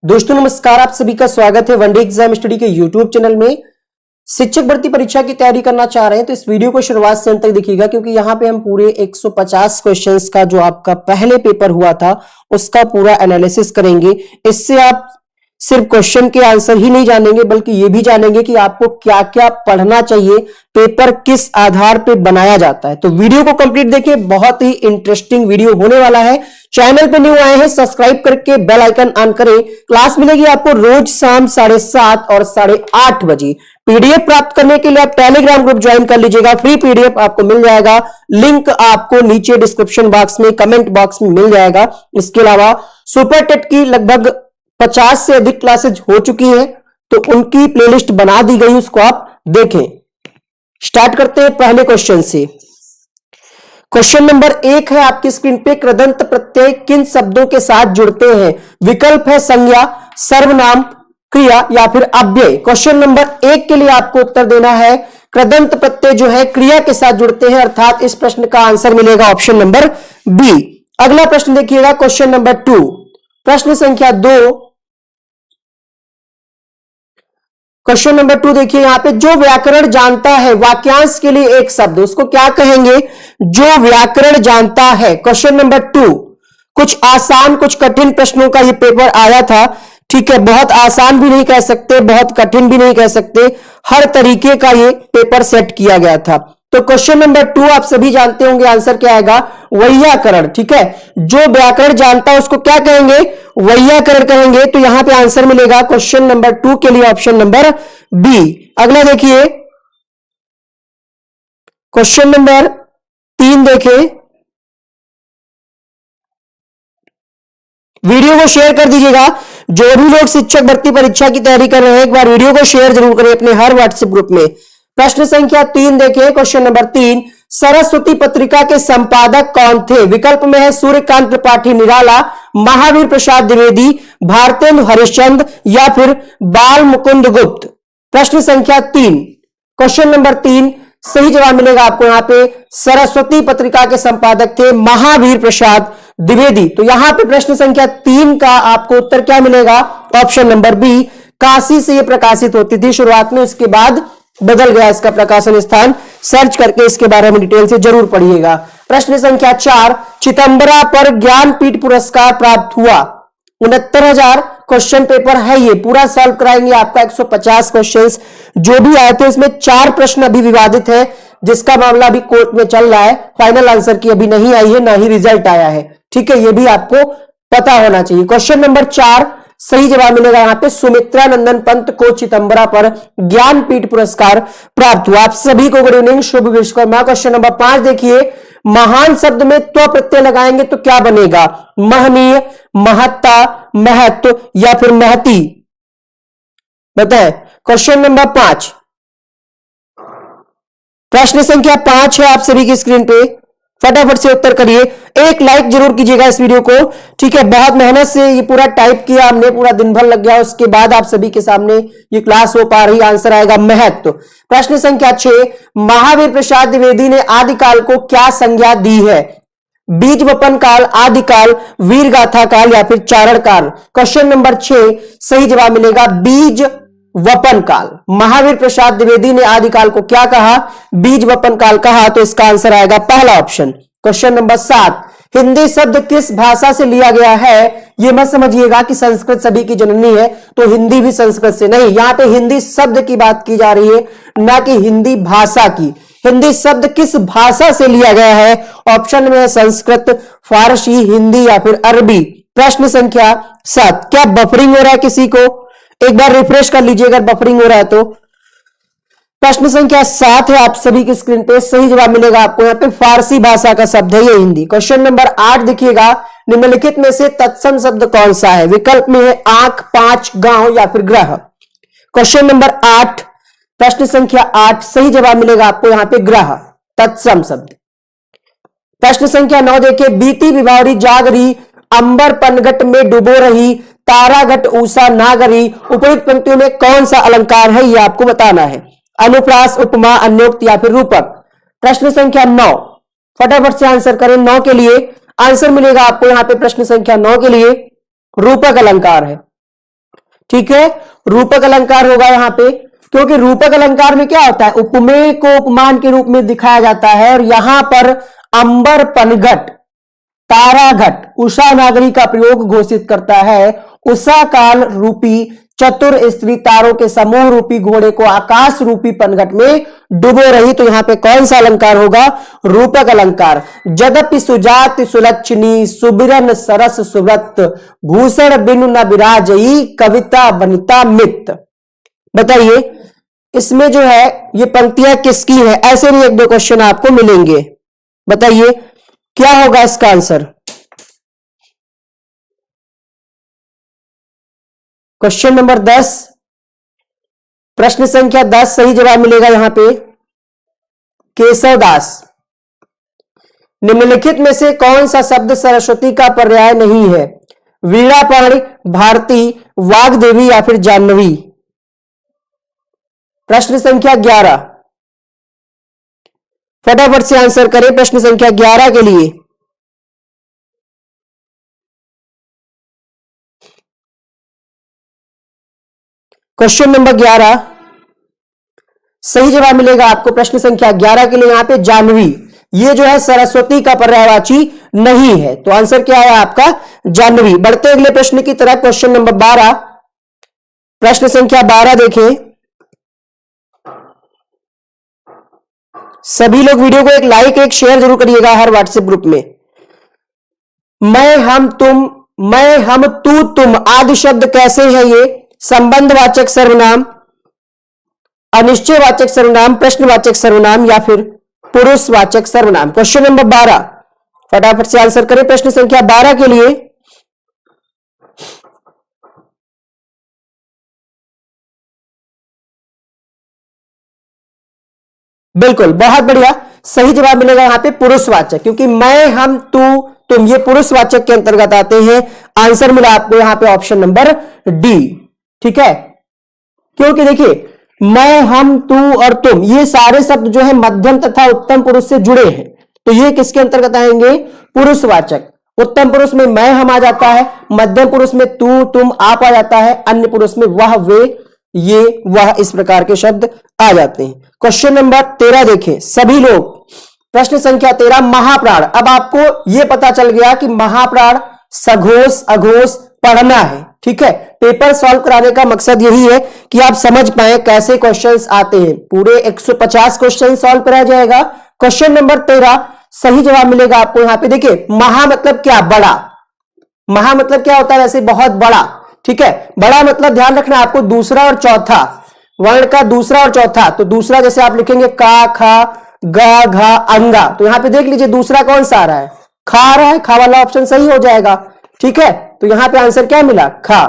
दोस्तों नमस्कार, आप सभी का स्वागत है वनडे एग्जाम स्टडी के यूट्यूब चैनल में। शिक्षक भर्ती परीक्षा की तैयारी करना चाह रहे हैं तो इस वीडियो को शुरुआत से अंत तक देखिएगा, क्योंकि यहाँ पे हम पूरे 150 क्वेश्चंस का जो आपका पहले पेपर हुआ था उसका पूरा एनालिसिस करेंगे। इससे आप सिर्फ क्वेश्चन के आंसर ही नहीं जानेंगे बल्कि ये भी जानेंगे कि आपको क्या क्या पढ़ना चाहिए, पेपर किस आधार पे बनाया जाता है। तो वीडियो को कंप्लीट देखिए, बहुत ही इंटरेस्टिंग वीडियो होने वाला है। चैनल पे न्यू आए हैं सब्सक्राइब करके बेल आइकन ऑन करें। क्लास मिलेगी आपको रोज शाम 7:30 और 8:30 बजे। पीडीएफ प्राप्त करने के लिए आप टेलीग्राम ग्रुप ज्वाइन कर लीजिएगा, फ्री पीडीएफ आपको मिल जाएगा। लिंक आपको नीचे डिस्क्रिप्शन बॉक्स में कमेंट बॉक्स में मिल जाएगा। इसके अलावा सुपर टेट की लगभग 50 से अधिक क्लासेज हो चुकी है, तो उनकी प्लेलिस्ट बना दी गई, उसको आप देखें। स्टार्ट करते हैं पहले क्वेश्चन से। क्वेश्चन नंबर 1 है आपकी स्क्रीन पे, कृदंत प्रत्यय किन शब्दों के साथ जुड़ते हैं? विकल्प है संज्ञा, सर्वनाम, क्रिया या फिर अव्यय। क्वेश्चन नंबर 1 के लिए आपको उत्तर देना है कृदंत प्रत्यय जो है क्रिया के साथ जुड़ते हैं, अर्थात इस प्रश्न का आंसर मिलेगा ऑप्शन नंबर बी। अगला प्रश्न देखिएगा, क्वेश्चन नंबर 2, प्रश्न संख्या 2। क्वेश्चन नंबर 2 देखिए, यहां पे जो व्याकरण जानता है, वाक्यांश के लिए एक शब्द, उसको क्या कहेंगे? जो व्याकरण जानता है। क्वेश्चन नंबर 2, कुछ आसान कुछ कठिन प्रश्नों का ये पेपर आया था, ठीक है। बहुत आसान भी नहीं कह सकते, बहुत कठिन भी नहीं कह सकते, हर तरीके का ये पेपर सेट किया गया था। तो क्वेश्चन नंबर 2 आप सभी जानते होंगे, आंसर क्या आएगा? वैयाकरण, ठीक है। जो व्याकरण जानता है उसको क्या कहेंगे? वैयाकरण कहेंगे। तो यहां पे आंसर मिलेगा क्वेश्चन नंबर 2 के लिए ऑप्शन नंबर बी। अगला देखिए, क्वेश्चन नंबर 3 देखें। वीडियो को शेयर कर दीजिएगा। जो भी लोग शिक्षक भर्ती परीक्षा की तैयारी कर रहे हैं, एक बार वीडियो को शेयर जरूर करें अपने हर व्हाट्सएप ग्रुप में। प्रश्न संख्या 3 देखें, क्वेश्चन नंबर 3, सरस्वती पत्रिका के संपादक कौन थे? विकल्प में है सूर्यकांत त्रिपाठी निराला, महावीर प्रसाद द्विवेदी, भारतेंदु हरिश्चंद्र या फिर बाल मुकुंद गुप्त। प्रश्न संख्या 3, क्वेश्चन नंबर 3 सही जवाब मिलेगा आपको। यहां पे सरस्वती पत्रिका के संपादक थे महावीर प्रसाद द्विवेदी। तो यहां पे प्रश्न संख्या 3 का आपको उत्तर क्या मिलेगा? Option number B. काशी से यह प्रकाशित होती थी शुरुआत में, उसके बाद बदल गया इसका प्रकाशन स्थान। सर्च करके इसके बारे में डिटेल से जरूर पढ़िएगा। प्रश्न संख्या 4, चिदंबरा पर ज्ञानपीठ पुरस्कार प्राप्त हुआ। 69,000 क्वेश्चन पेपर है, ये पूरा सॉल्व कराएंगे आपका। 150 क्वेश्चंस जो भी आए थे, इसमें 4 प्रश्न अभी विवादित है, जिसका मामला अभी कोर्ट में चल रहा है। फाइनल आंसर की अभी नहीं आई है, ना ही रिजल्ट आया है, ठीक है। ये भी आपको पता होना चाहिए। क्वेश्चन नंबर 4 सही जवाब मिलेगा यहां पे, सुमित्रा नंदन पंत को चिदंबरा पर ज्ञानपीठ पुरस्कार प्राप्त हुआ। आप सभी को गुड इवनिंग, शुभ विश्वकर्मा। क्वेश्चन नंबर 5 देखिए, महान शब्द में त्व प्रत्यय लगाएंगे तो क्या बनेगा? महनीय, महत्ता, महत्व या फिर महती? बताएं। क्वेश्चन नंबर 5, प्रश्न संख्या 5 है आप सभी की स्क्रीन पे, फटाफट से उत्तर करिए। एक लाइक जरूर कीजिएगा इस वीडियो को, ठीक है। बहुत मेहनत से ये पूरा टाइप किया हमने, पूरा दिन भर लग गया, उसके बाद आप सभी के सामने ये क्लास हो पा रही। आंसर आएगा महत्व। प्रश्न संख्या 6, महावीर प्रसाद द्विवेदी ने आदिकाल को क्या संज्ञा दी है? बीज वपन काल, आदिकाल, वीर गाथा काल या फिर चारण काल? क्वेश्चन नंबर 6 सही जवाब मिलेगा बीज वपन काल। महावीर प्रसाद द्विवेदी ने आदिकाल को क्या कहा? बीज वपन काल कहा। तो इसका आंसर आएगा पहला ऑप्शन। क्वेश्चन नंबर 7, हिंदी शब्द किस भाषा से लिया गया है? यह मत समझिएगा कि संस्कृत सभी की जननी है तो हिंदी भी संस्कृत से, नहीं। यहां पे हिंदी शब्द की बात की जा रही है, ना कि हिंदी भाषा की। हिंदी शब्द किस भाषा से लिया गया है? ऑप्शन में है संस्कृत, फारसी, हिंदी या फिर अरबी। प्रश्न संख्या 7, क्या बफरिंग हो रहा है किसी को? एक बार रिफ्रेश कर लीजिए अगर बफरिंग हो रहा है तो। प्रश्न संख्या 7 है आप सभी की स्क्रीन पे, सही जवाब मिलेगा आपको। यहाँ पे फारसी भाषा का शब्द है ये हिंदी। क्वेश्चन नंबर 8 देखिएगा, निम्नलिखित में से तत्सम शब्द कौन सा है? विकल्प में है आंख, पांच, गांव या फिर ग्रह। क्वेश्चन नंबर 8, प्रश्न संख्या 8 सही जवाब मिलेगा आपको यहाँ पे ग्रह, तत्सम शब्द। प्रश्न संख्या 9 देखिए, बीती विभावरी जागरी, अंबर पनघट में डुबो रही, ताराघट ऊषा नागरी। उपयुक्त पंक्तियों में कौन सा अलंकार है, यह आपको बताना है। अनुप्रास, उपमा, अन्योक्त या फिर रूपक। प्रश्न संख्या 9, फटाफट से आंसर करें। 9 के लिए आंसर मिलेगा आपको यहां पे, प्रश्न संख्या 9 के लिए रूपक अलंकार है। ठीक है, रूपक अलंकार होगा यहां पे, क्योंकि रूपक अलंकार में क्या होता है, उपमेय को उपमान के रूप में दिखाया जाता है, और यहां पर अंबर पनघट, ताराघट, उषा नागरी का प्रयोग घोषित करता है। उषा काल रूपी चतुर स्त्री तारों के समूह रूपी घोड़े को आकाश रूपी पनघट में डुबो रही। तो यहां पे कौन सा अलंकार होगा, रूपक अलंकार। जदपि सुजाति सुलक्षणी सुबिरन सरस सुव्रत भूषण बिनु न विराजई कविता बनिता मित। बताइए इसमें जो है ये पंक्तियां किसकी है, ऐसे भी एक दो क्वेश्चन आपको मिलेंगे। बताइए क्या होगा इसका आंसर। क्वेश्चन नंबर 10, प्रश्न संख्या 10 सही जवाब मिलेगा यहां पे केशवदास। निम्नलिखित में से कौन सा शब्द सरस्वती का पर्याय नहीं है, वीणापाणी, भारती, वाग्देवी या फिर जाह्नवी। प्रश्न संख्या 11, फटाफट से आंसर करें प्रश्न संख्या 11 के लिए। क्वेश्चन नंबर 11 सही जवाब मिलेगा आपको प्रश्न संख्या 11 के लिए यहां पे जाह्नवी। ये जो है सरस्वती का पर्यायवाची नहीं है, तो आंसर क्या है आपका जाह्नवी। बढ़ते अगले प्रश्न की तरफ, क्वेश्चन नंबर 12, प्रश्न संख्या 12 देखें। सभी लोग वीडियो को एक लाइक एक शेयर जरूर करिएगा हर व्हाट्सएप ग्रुप में। मैं हम तुम, मैं हम तू तुम आदि शब्द कैसे है ये, संबंधवाचक सर्वनाम, अनिश्चयवाचक सर्वनाम, प्रश्नवाचक सर्वनाम या फिर पुरुषवाचक सर्वनाम। क्वेश्चन नंबर 12 फटाफट से आंसर करें प्रश्न संख्या 12 के लिए। बिल्कुल बहुत बढ़िया, सही जवाब मिलेगा यहां पे पुरुषवाचक, क्योंकि मैं हम तू तुम ये पुरुषवाचक के अंतर्गत आते हैं। आंसर मिला आपको यहां पे ऑप्शन नंबर डी। ठीक है, क्योंकि देखिए मैं हम तू और तुम ये सारे शब्द जो है मध्यम तथा उत्तम पुरुष से जुड़े हैं, तो ये किसके अंतर्गत आएंगे, पुरुषवाचक। उत्तम पुरुष में मैं हम आ जाता है, मध्यम पुरुष में तू तुम आप आ जाता है, अन्य पुरुष में वह वे ये वह इस प्रकार के शब्द आ जाते हैं। क्वेश्चन नंबर 13 देखें सभी लोग, प्रश्न संख्या 13 महाप्राण। अब आपको यह पता चल गया कि महाप्राण सघोष अघोष पढ़ना है। ठीक है, पेपर सॉल्व कराने का मकसद यही है कि आप समझ पाए कैसे क्वेश्चंस आते हैं। पूरे 150 क्वेश्चन सॉल्व कराया जाएगा। क्वेश्चन नंबर 13 सही जवाब मिलेगा आपको यहां पे। देखिए महा मतलब क्या, बड़ा। महा मतलब क्या होता है, वैसे बहुत बड़ा। ठीक है, बड़ा मतलब ध्यान रखना आपको दूसरा और चौथा वर्ण का, दूसरा और चौथा। तो दूसरा जैसे आप लिखेंगे का खा गा घा अंगा, तो यहां पे देख लीजिए दूसरा कौन सा आ रहा है, खा आ रहा है, खा वाला ऑप्शन सही हो जाएगा। ठीक है, तो यहां पे आंसर क्या मिला, खा,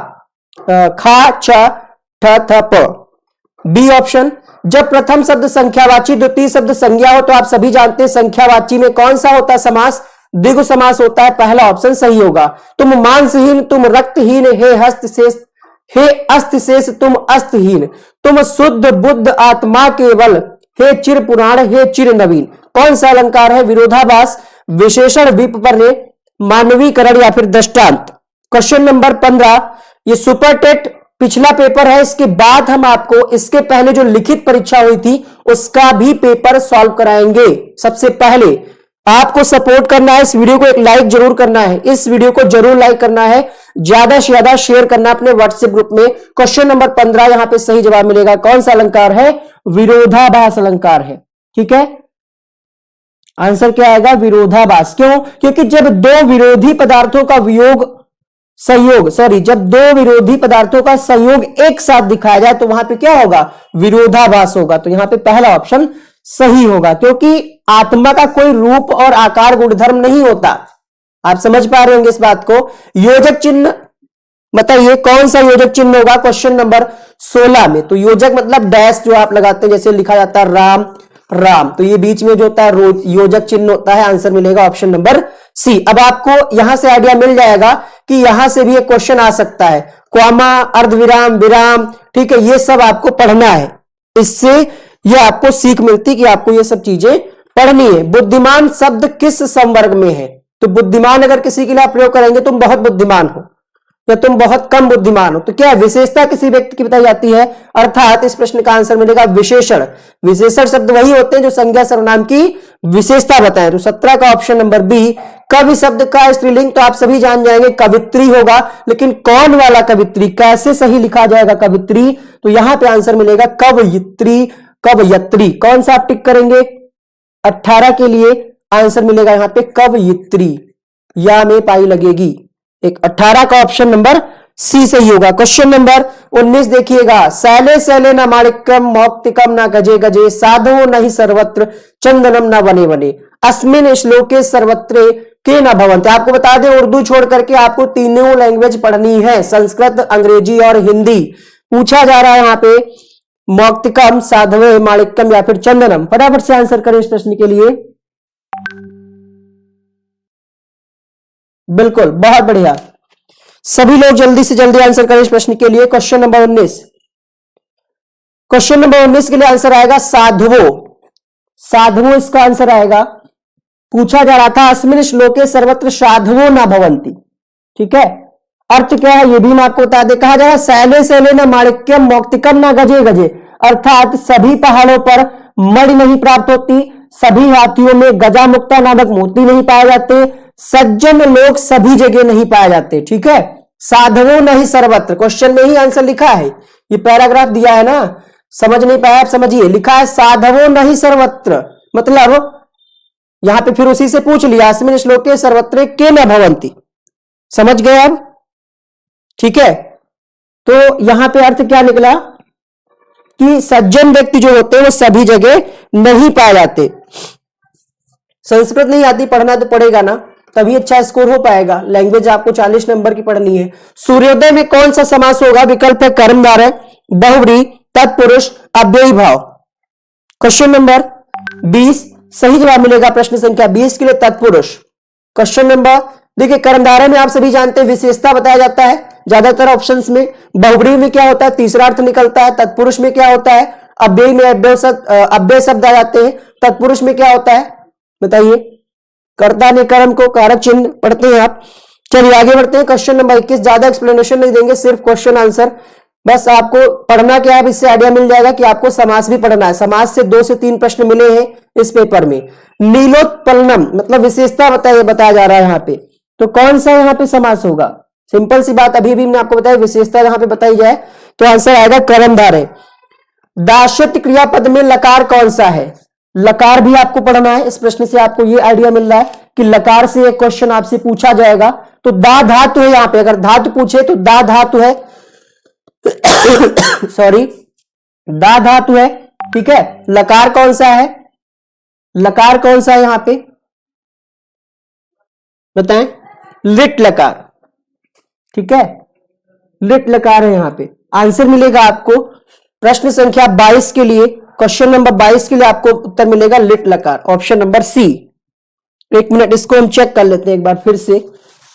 खा च ठ थ प, बी ऑप्शन। जब प्रथम शब्द संख्यावाची द्वितीय शब्द संज्ञा हो, तो आप सभी जानते हैं संख्यावाची में कौन सा होता है समास, द्विगु समास होता है। पहला ऑप्शन सही होगा। तुम मांसहीन, तुम रक्तहीन, हे हस्तशेष, हे अस्थिशेष, तुम अस्थहीन, तुम शुद्ध बुद्ध आत्मा केवल, हे चिर पुराण, हे चिर नवीन। कौन सा अलंकार है, विरोधाभास, विशेषण विपर्य, मानवीकरण या फिर दृष्टांत। क्वेश्चन नंबर 15 ये सुपर टेट पिछला पेपर है, इसके बाद हम आपको इसके पहले जो लिखित परीक्षा हुई थी उसका भी पेपर सॉल्व कराएंगे। सबसे पहले आपको सपोर्ट करना है, इस वीडियो को एक लाइक जरूर करना है, इस वीडियो को जरूर लाइक करना है, ज्यादा से ज्यादा शेयर करना अपने व्हाट्सएप ग्रुप में। क्वेश्चन नंबर 15 यहां पे सही जवाब मिलेगा। कौन सा अलंकार है, विरोधाभास अलंकार है। ठीक है, आंसर क्या आएगा, विरोधाभास। क्यों, क्योंकि जब दो विरोधी पदार्थों का वियोग संयोग, सॉरी, जब दो विरोधी पदार्थों का संयोग एक साथ दिखाया जाए तो वहां पे क्या होगा, विरोधाभास होगा। तो यहां पे पहला ऑप्शन सही होगा, क्योंकि आत्मा का कोई रूप और आकार गुणधर्म नहीं होता। आप समझ पा रहे होंगे इस बात को। योजक चिन्ह बताइए कौन सा योजक चिन्ह होगा क्वेश्चन नंबर 16 में। तो योजक मतलब डैश जो आप लगाते हैं, जैसे लिखा जाता है राम राम, तो ये बीच में जो होता है योजक चिन्ह होता है। आंसर मिलेगा ऑप्शन नंबर सी। अब आपको यहां से आइडिया मिल जाएगा कि यहां से भी एक क्वेश्चन आ सकता है, कॉमा, अर्धविराम, विराम। ठीक है, ये सब आपको पढ़ना है, इससे ये आपको सीख मिलती कि आपको ये सब चीजें पढ़नी है। बुद्धिमान शब्द किस संवर्ग में है, तो बुद्धिमान अगर किसी के लिए आप प्रयोग करेंगे तुम बहुत बुद्धिमान हो, या तुम बहुत कम बुद्धिमान हो। तो क्या विशेषता किसी व्यक्ति की बताई जाती है, अर्थात इस प्रश्न का आंसर मिलेगा विशेषण। विशेषण शब्द वही होते हैं जो संज्ञा सर्वनाम की विशेषता बताएं। तो 17 का ऑप्शन नंबर बी। कवि शब्द का स्त्रीलिंग तो आप सभी जान जाएंगे कवित्री होगा, लेकिन कौन वाला कवित्री, कैसे सही लिखा जाएगा कवित्री, तो यहां पे आंसर मिलेगा कवयित्री, कवयत्री। कौन सा आप टिक करेंगे, 18 के लिए आंसर मिलेगा यहां पे कवयित्री, या में पाई लगेगी। एक 18 का ऑप्शन नंबर सी सही होगा। क्वेश्चन नंबर 19 देखिएगा, शैले शैले न माणिक्यम मौक्तिकम न गजे गजे साधवो नहीं सर्वत्र चंदनम न वने वने अस्मिन श्लोके सर्वत्र के न भवन्ति। आपको बता दें उर्दू छोड़ करके आपको तीनों लैंग्वेज पढ़नी है, संस्कृत, अंग्रेजी और हिंदी। पूछा जा रहा है यहाँ पे मौक्तिकम, साधवे, माणिक्यम या फिर चंदनम। फटाफट से आंसर करें इस प्रश्न के लिए। बिल्कुल, बहुत बढ़िया, सभी लोग जल्दी से जल्दी आंसर करें इस प्रश्न के लिए। क्वेश्चन नंबर 19, क्वेश्चन नंबर 19 के लिए आंसर आएगा साधवो। साधवो इसका आंसर आएगा। पूछा जा रहा था अस्मिन श्लोके सर्वत्र साधवो न भवन्ति, ठीक है। अर्थ क्या है ये भी मैं आपको बता दे। कहा जा रहा है शैले शैले न माणिक्यम मौक्तिकम न गजे गजे, अर्थात सभी पहाड़ों पर मणि नहीं प्राप्त होती, सभी हाथियों में गजा मुक्ता नामक मोती नहीं पाए जाते, सज्जन लोग सभी जगह नहीं पाए जाते, ठीक है। साधवो नहीं सर्वत्र, क्वेश्चन में ही आंसर लिखा है, ये पैराग्राफ दिया है ना, समझ नहीं पाया आप समझिए, लिखा है साधवो नहीं सर्वत्र, मतलब यहां पे फिर उसी से पूछ लिया अस्मिन श्लोके सर्वत्र के न भवन्ति, समझ गए अब, ठीक है। तो यहां पे अर्थ क्या निकला कि सज्जन व्यक्ति जो होते हैं वो सभी जगह नहीं पाए जाते। संस्कृत नहीं आती, पढ़ना तो पड़ेगा ना, तभी अच्छा स्कोर हो पाएगा। लैंग्वेज आपको 40 नंबर की पढ़नी है। सूर्योदय में कौन सा समास होगा, विकल्प है कर्मधारय, बहुव्रीहि, तत्पुरुष, अव्ययी भाव। क्वेश्चन नंबर 20 सही जवाब मिलेगा प्रश्न संख्या 20 के लिए तत्पुरुष। क्वेश्चन नंबर देखिए, कर्मधारय में आप सभी जानते हैं विशेषता बताया जाता है ज्यादातर ऑप्शंस में, बहुव्रीहि में क्या होता है तीसरा अर्थ निकलता है, तत्पुरुष में क्या होता है अव्ययी में अव्यय शब्द आ जाते हैं, तत्पुरुष में क्या होता है बताइए, कर्ता ने कर्म को कारक चिन्ह पढ़ते हैं आप। चलिए आगे बढ़ते हैं। क्वेश्चन नंबर 21, ज्यादा एक्सप्लेनेशन नहीं देंगे, सिर्फ क्वेश्चन आंसर, बस आपको पढ़ना क्या है, इससे आइडिया मिल जाएगा कि आपको समास भी पढ़ना है। समास से 2 से 3 प्रश्न मिले हैं इस पेपर में। नीलोत्पलनम मतलब विशेषता बताया जा रहा है यहाँ पे, तो कौन सा यहाँ पे समास होगा, सिंपल सी बात, अभी भी मैंने आपको बताया विशेषता यहाँ पे बताई जाए तो आंसर आएगा कर्मधारय। दाशत क्रियापद में लकार कौन सा है, लकार भी आपको पढ़ना है। इस प्रश्न से आपको ये आइडिया मिल रहा है कि लकार से एक क्वेश्चन आपसे पूछा जाएगा। तो दा धातु है, यहां पे अगर धातु पूछे तो दा धातु है सॉरी, दा धातु है, ठीक है। लकार कौन सा है, लकार कौन सा है यहां पे बताएं, लिट लकार, ठीक है, लिट लकार है यहां पे। आंसर मिलेगा आपको प्रश्न संख्या 22 के लिए, क्वेश्चन नंबर 22 के लिए आपको उत्तर मिलेगा लिट लकार, ऑप्शन नंबर सी। एक मिनट इसको हम चेक कर लेते हैं एक बार फिर से,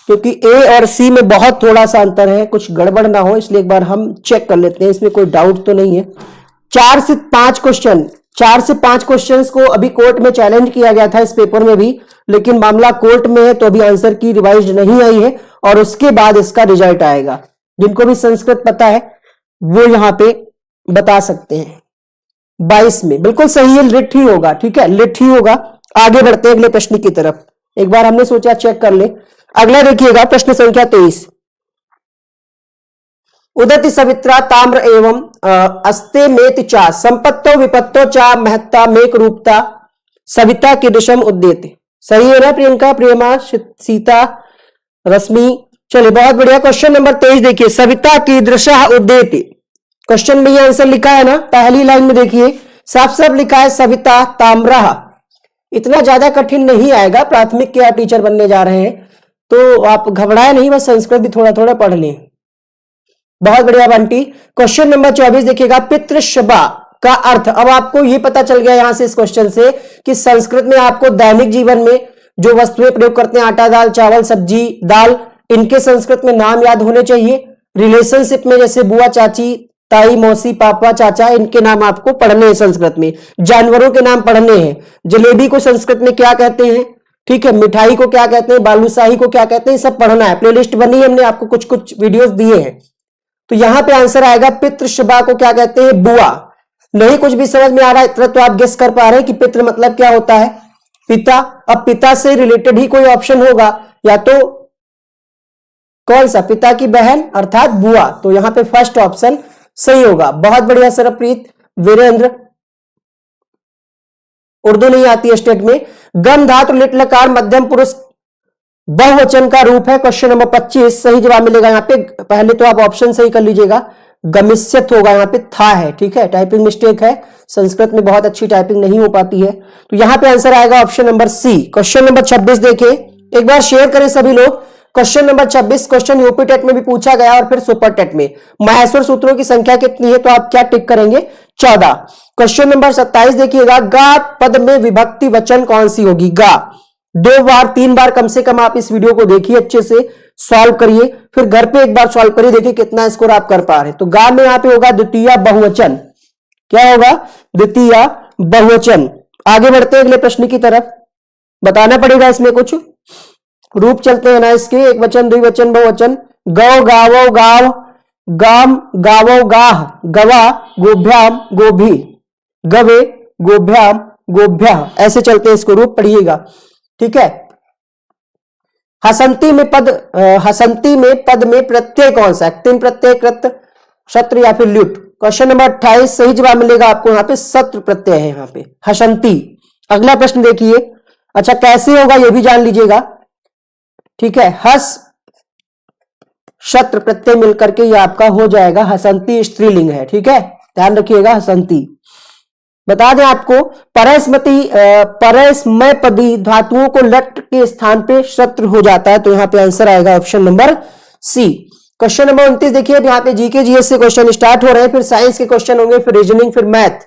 क्योंकि ए और सी में बहुत थोड़ा सा अंतर है, कुछ गड़बड़ ना हो इसलिए एक बार हम चेक कर लेते हैं, इसमें कोई डाउट तो नहीं है। 4 से 5 क्वेश्चन को अभी कोर्ट में चैलेंज किया गया था इस पेपर में भी, लेकिन मामला कोर्ट में है तो अभी आंसर की रिवाइज नहीं आई है और उसके बाद इसका रिजल्ट आएगा। जिनको भी संस्कृत पता है वो यहां पे बता सकते हैं। 22 में बिल्कुल सही है, लिट ही होगा, ठीक है, लिट ही होगा। आगे बढ़ते हैं अगले प्रश्न की तरफ, एक बार हमने सोचा चेक कर ले। अगला देखिएगा प्रश्न संख्या 23, उदति सवित्रा ताम्र एवं अस्ते मेति चा संपत्तो विपत्तो चा महत्ता मेक रूपता सविता कीदृशम उद्यते। सही है ना प्रियंका, प्रियमा, सीता, रश्मि, चलिए बहुत बढ़िया। क्वेश्चन नंबर 23 देखिए, सविता कीदृशः उद्यते, क्वेश्चन में ये आंसर लिखा है ना, पहली लाइन में देखिए साफ साफ लिखा है सविता ताम्रः। इतना ज्यादा कठिन नहीं आएगा, प्राथमिक के आप टीचर बनने जा रहे हैं तो आप घबराए नहीं, बस संस्कृत भी थोड़ा थोड़ा पढ़ लें। बहुत बढ़िया बंटी। क्वेश्चन नंबर 24 देखिएगा, पितृशबा का अर्थ, अब आपको ये पता चल गया यहां से इस क्वेश्चन से कि संस्कृत में आपको दैनिक जीवन में जो वस्तुएं प्रयोग करते हैं, आटा, दाल, चावल, सब्जी, दाल, इनके संस्कृत में नाम याद होने चाहिए। रिलेशनशिप में जैसे बुआ, चाची, ताई, मौसी, पापा, चाचा, इनके नाम आपको पढ़ने हैं संस्कृत में। जानवरों के नाम पढ़ने हैं। जलेबी को संस्कृत में क्या कहते हैं, ठीक है, मिठाई को क्या कहते हैं, बालूशाही को क्या कहते हैं, सब पढ़ना है। प्लेलिस्ट बनी है, हमने आपको कुछ कुछ वीडियोस दिए हैं। तो यहां पे आंसर आएगा पितृसभा को क्या कहते हैं, बुआ। नहीं कुछ भी समझ में आ रहा है इतना तो आप गेस कर पा रहे हैं कि पितृ मतलब क्या होता है, पिता। अब पिता से रिलेटेड ही कोई ऑप्शन होगा, या तो कौन सा, पिता की बहन अर्थात बुआ। तो यहां पे फर्स्ट ऑप्शन सही होगा। बहुत बढ़िया सरप्रीत, वीरेंद्र। उर्दू नहीं आती है स्टेट में। गम धातु लिट लकार मध्यम पुरुष बहुवचन का रूप है। क्वेश्चन नंबर 25 सही जवाब मिलेगा यहाँ पे। पहले तो आप ऑप्शन सही कर लीजिएगा, गमिष्यत होगा, यहाँ पे था है। ठीक है, टाइपिंग मिस्टेक है, संस्कृत में बहुत अच्छी टाइपिंग नहीं हो पाती है। तो यहाँ पे आंसर आएगा option number C. Question number 26 देखिए, एक बार शेयर करें सभी लोग। Question number 26 question UP TET में भी पूछा गया और फिर सुपर टेट में। माहेश्वर सूत्रों की संख्या कितनी है, तो आप क्या टिक करेंगे, 14। क्वेश्चन नंबर 27 देखिएगा, गा पद में विभक्ति वचन कौन सी होगी, गा। 2 बार 3 बार कम से कम आप इस वीडियो को देखिए, अच्छे से सॉल्व करिए, फिर घर पे एक बार सॉल्व करिए, देखिए कितना स्कोर आप कर पा रहे हैं। तो गा में यहां पे होगा द्वितीय बहुवचन, क्या होगा, द्वितीय बहुवचन। आगे बढ़ते हैं अगले प्रश्न की तरफ, बताना पड़ेगा इसमें कुछ रूप चलते हैं ना इसके, एक वचन द्विवचन बहुवचन। गौ गावो गाव, गाम गावो गाह, गवा गोभ्याम गोभी, गवे गोभ्याम गोभ्या, ऐसे चलते हैं इसको रूप, पढ़िएगा। ठीक है, हसंती में पद, हसंती में पद में प्रत्यय कौन सा, तीन प्रत्यय, कृत, शत्रु या फिर ल्युट। क्वेश्चन नंबर 28 सही जवाब मिलेगा आपको, यहाँ पे शत्रु प्रत्यय है यहाँ पे, हसंती। अगला प्रश्न देखिए, अच्छा कैसे होगा ये भी जान लीजिएगा। ठीक है, हस शत्रु प्रत्यय मिलकर के ये आपका हो जाएगा हसंती, स्त्रीलिंग है। ठीक है, ध्यान रखिएगा, हसंती। बता दें आपको, परस्मती परस्मैपदी धातुओं को लट के स्थान पे शत्रु हो जाता है। तो यहां पे आंसर आएगा option number C. Question number 29 देखिए, यहाँ पे जीके जीएस से क्वेश्चन स्टार्ट हो रहे हैं, फिर साइंस के क्वेश्चन होंगे, फिर रीजनिंग, फिर मैथ।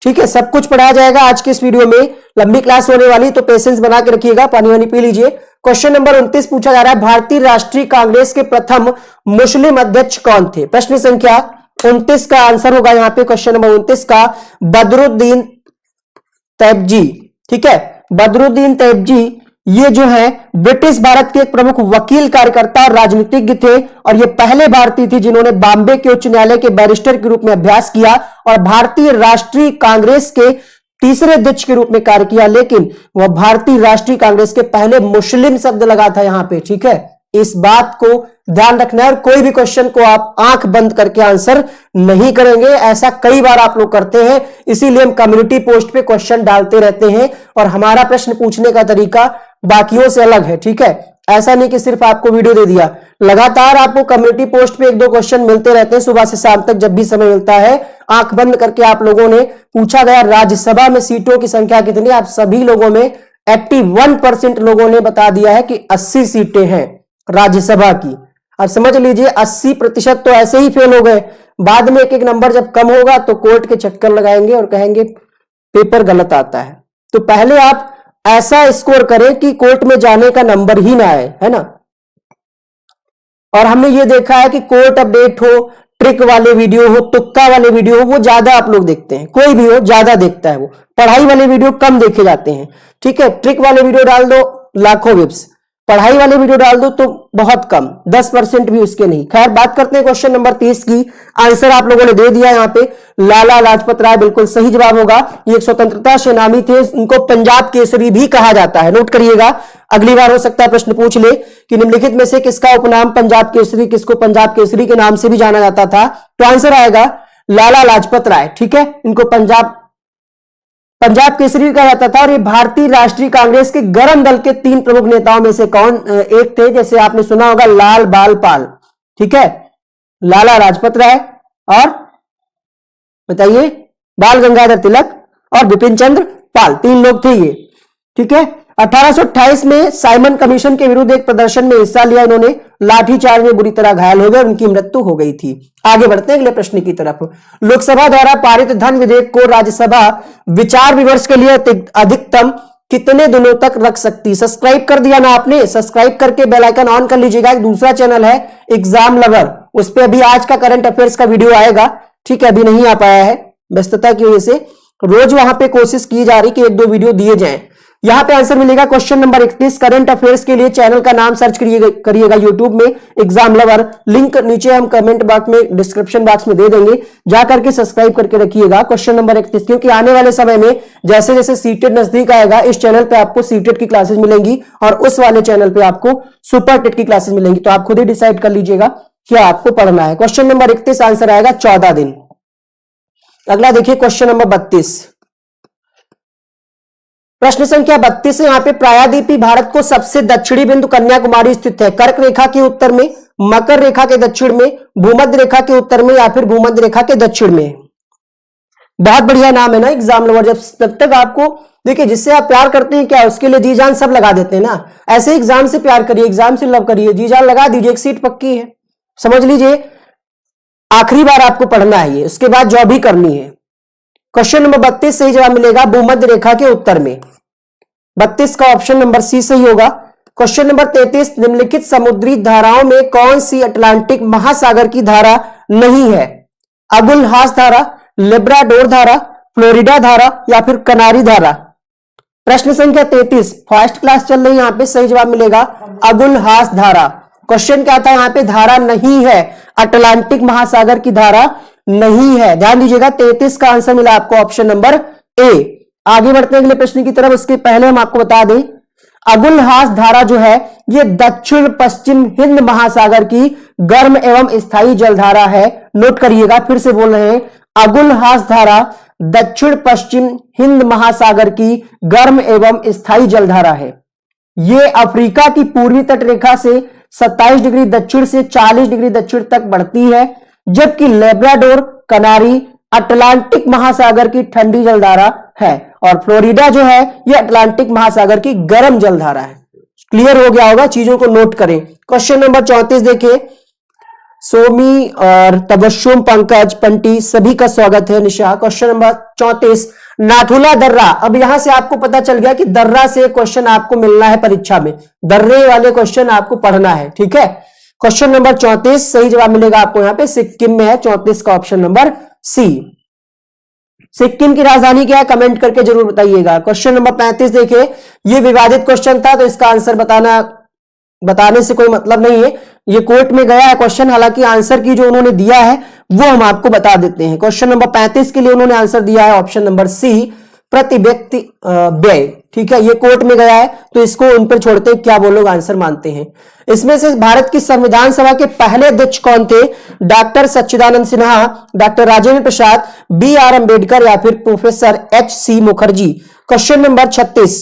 ठीक है, सब कुछ पढ़ाया जाएगा आज के इस वीडियो में। लंबी क्लास होने वाली, तो पेशेंस बना के रखिएगा, पानी वानी पी लीजिए। क्वेश्चन नंबर 29 पूछा जा रहा है, भारतीय राष्ट्रीय कांग्रेस के प्रथम मुस्लिम अध्यक्ष कौन थे। प्रश्न संख्या 29 का आंसर होगा यहाँ पे, क्वेश्चन नंबर 29 का बदरुद्दीन तैयबजी। ठीक है, बदरुद्दीन तैयबजी ये जो है ब्रिटिश भारत के एक प्रमुख वकील, कार्यकर्ता और राजनीतिज्ञ थे, और ये पहले भारतीय थे जिन्होंने बॉम्बे के उच्च न्यायालय के बैरिस्टर के रूप में अभ्यास किया और भारतीय राष्ट्रीय कांग्रेस के तीसरे अध्यक्ष के रूप में कार्य किया। लेकिन वह भारतीय राष्ट्रीय कांग्रेस के पहले मुस्लिम शब्द लगा था यहां पे। ठीक है, इस बात को ध्यान रखना है, और कोई भी क्वेश्चन को आप आंख बंद करके आंसर नहीं करेंगे। ऐसा कई बार आप लोग करते हैं, इसीलिए हम कम्युनिटी पोस्ट पे क्वेश्चन डालते रहते हैं, और हमारा प्रश्न पूछने का तरीका बाकियों से अलग है। ठीक है, ऐसा नहीं कि सिर्फ आपको वीडियो दे दिया, लगातार आपको कम्युनिटी पोस्ट पे 1-2 क्वेश्चन मिलते रहते हैं सुबह से शाम तक, जब भी समय मिलता है। आंख बंद करके आप लोगों ने पूछा गया राज्यसभा में सीटों की संख्या कितनी, आप सभी लोगों में 81% लोगों ने बता दिया है कि 80 सीटें हैं राज्यसभा की। अब समझ लीजिए 80% तो ऐसे ही फेल हो गए, बाद में एक एक नंबर जब कम होगा तो कोर्ट के चक्कर लगाएंगे और कहेंगे पेपर गलत आता है। तो पहले आप ऐसा स्कोर करें कि कोर्ट में जाने का नंबर ही ना आए, है ना। और हमने ये देखा है कि कोर्ट अपडेट हो, ट्रिक वाले वीडियो हो, तुक्का वाले वीडियो हो, वो ज्यादा आप लोग देखते हैं, कोई भी हो ज्यादा देखता है वो। पढ़ाई वाले वीडियो कम देखे जाते हैं। ठीक है, ट्रिक वाले वीडियो डाल दो लाखों व्यूज, पढ़ाई वाले वीडियो डाल दो तो बहुत कम, 10% भी उसके नहीं। खैर, बात करते हैं क्वेश्चन नंबर 30 की। आंसर आप लोगों ने दे दिया यहाँ पे, लाला लाजपत राय बिल्कुल सही जवाब होगा। ये एक स्वतंत्रता सेनानी थे, इनको पंजाब केसरी भी कहा जाता है, नोट करिएगा। अगली बार हो सकता है प्रश्न पूछ ले कि निम्नलिखित में से किसका उपनाम पंजाब केसरी, किसको पंजाब केसरी के नाम से भी जाना जाता था। तो आंसर आएगा लाला लाजपत राय। ठीक है, इनको पंजाब केसरी कहा जाता था। और ये भारतीय राष्ट्रीय कांग्रेस के गरम दल के 3 प्रमुख नेताओं में से एक थे, जैसे आपने सुना होगा लाल बाल पाल। ठीक है, लाला लाजपत राय और बताइए बाल गंगाधर तिलक और बिपिन चंद्र पाल, 3 लोग थे ये। ठीक है, 1828 में साइमन कमीशन के विरुद्ध एक प्रदर्शन में हिस्सा लिया इन्होंने, लाठीचार्ज में बुरी तरह घायल हो गए, उनकी मृत्यु हो गई थी। आगे बढ़ते हैं अगले प्रश्न की तरफ। लोकसभा द्वारा पारित धन विधेयक को राज्यसभा विचार विमर्श के लिए अधिकतम कितने दिनों तक रख सकती। सब्सक्राइब कर दिया ना आपने, सब्सक्राइब करके बेल आइकन ऑन कर लीजिएगा। एक दूसरा चैनल है एग्जाम लवर, उस पर अभी आज का करंट अफेयर्स का वीडियो आएगा। ठीक है, अभी नहीं आ पाया है व्यस्तता की वजह से, रोज वहां पे कोशिश की जा रही कि 1-2 वीडियो दिए जाएं। यहां पे आंसर मिलेगा क्वेश्चन नंबर 31 करंट अफेयर्स के लिए चैनल का नाम सर्च करिएगा यूट्यूब में एग्जाम लवर, लिंक नीचे हम कमेंट बॉक्स में डिस्क्रिप्शन बॉक्स में दे देंगे, जाकर के सब्सक्राइब करके रखिएगा क्वेश्चन नंबर 31, क्योंकि आने वाले समय में जैसे जैसे सीटेट नजदीक आएगा इस चैनल पे आपको सीटेट की क्लासेस मिलेंगी और उस वाले चैनल पे आपको सुपर टेट की क्लासेस मिलेंगी। तो आप खुद ही डिसाइड कर लीजिएगा क्या आपको पढ़ना है। क्वेश्चन नंबर 31 आंसर आएगा 14 दिन। अगला देखिए क्वेश्चन नंबर 32, प्रश्न संख्या 32 है। यहां पे प्रायद्वीपी भारत को सबसे दक्षिणी बिंदु कन्याकुमारी स्थित है। कर्क रेखा के उत्तर में, मकर रेखा के दक्षिण में, भूमध्य रेखा के उत्तर में या फिर भूमध्य रेखा के दक्षिण में। बहुत बढ़िया नाम है ना एग्जाम लवर। जब तक आपको देखिए जिससे आप प्यार करते हैं क्या उसके लिए जी जान सब लगा देते हैं ना, ऐसे एग्जाम से प्यार करिए, एग्जाम से लव करिए, जी जान लगा दीजिए, एक सीट पक्की है। समझ लीजिए आखिरी बार आपको पढ़ना है ये, उसके बाद जॉब ही करनी है। क्वेश्चन नंबर 32 सही जवाब मिलेगा भूमध्य रेखा के उत्तर में। 32 का ऑप्शन नंबर सी सही होगा। क्वेश्चन नंबर 33, निम्नलिखित समुद्री धाराओं में कौन सी अटलांटिक महासागर की धारा नहीं है? अबुल हास धारा, लेब्राडोर धारा, फ्लोरिडा धारा या फिर कनारी धारा। प्रश्न संख्या 33 फर्स्ट क्लास चल रही है, यहां पे सही जवाब मिलेगा अबुल हास धारा। क्वेश्चन क्या था? यहां पे धारा नहीं है, अटलांटिक महासागर की धारा नहीं है। ध्यान दीजिएगा 33 का आंसर मिला आपको ऑप्शन नंबर ए। आगे बढ़ते हैं अगले प्रश्न की तरफ, उसके पहले हम आपको बता दें अबुल हास धारा जो है यह दक्षिण पश्चिम हिंद महासागर की गर्म एवं स्थायी जलधारा है। नोट करिएगा, फिर से बोल रहे हैं अबुल हास धारा दक्षिण पश्चिम हिंद महासागर की गर्म एवं स्थायी जलधारा है। यह अफ्रीका की पूर्वी तट रेखा से 27 डिग्री दक्षिण से 40 डिग्री दक्षिण तक बढ़ती है, जबकि लेब्राडोर कनारी अटलांटिक महासागर की ठंडी जलधारा है और फ्लोरिडा जो है यह अटलांटिक महासागर की गर्म जलधारा है। क्लियर हो गया होगा, चीजों को नोट करें। क्वेश्चन नंबर 34 देखिए, सोमी और तबस्सुम, पंकज, पंटी सभी का स्वागत है। निशा, क्वेश्चन नंबर 34 नाथुला दर्रा। अब यहां से आपको पता चल गया कि दर्रा से क्वेश्चन आपको मिलना है परीक्षा में, दर्रे वाले क्वेश्चन आपको पढ़ना है, ठीक है। क्वेश्चन नंबर 34 सही जवाब मिलेगा आपको यहां पे सिक्किम में है, 34 का ऑप्शन नंबर सी। सिक्किम की राजधानी क्या है कमेंट करके जरूर बताइएगा। क्वेश्चन नंबर 35 देखिए, ये विवादित क्वेश्चन था तो इसका आंसर बताने से कोई मतलब नहीं है, ये कोर्ट में गया है क्वेश्चन, हालांकि आंसर की जो उन्होंने दिया है वो हम आपको बता देते हैं। क्वेश्चन नंबर 35 के लिए उन्होंने आंसर दिया है ऑप्शन नंबर सी, प्रति व्यक्ति व्यय, ठीक है। ये कोर्ट में गया है तो इसको उन पर छोड़ते हैं क्या वो लोग आंसर मानते हैं। इसमें से भारत की संविधान सभा के पहले अध्यक्ष कौन थे? Doctor Sachchidanand Sinha, doctor Rajendra Prasad, B R Ambedkar या फिर professor H C Mukherjee. Question number 36,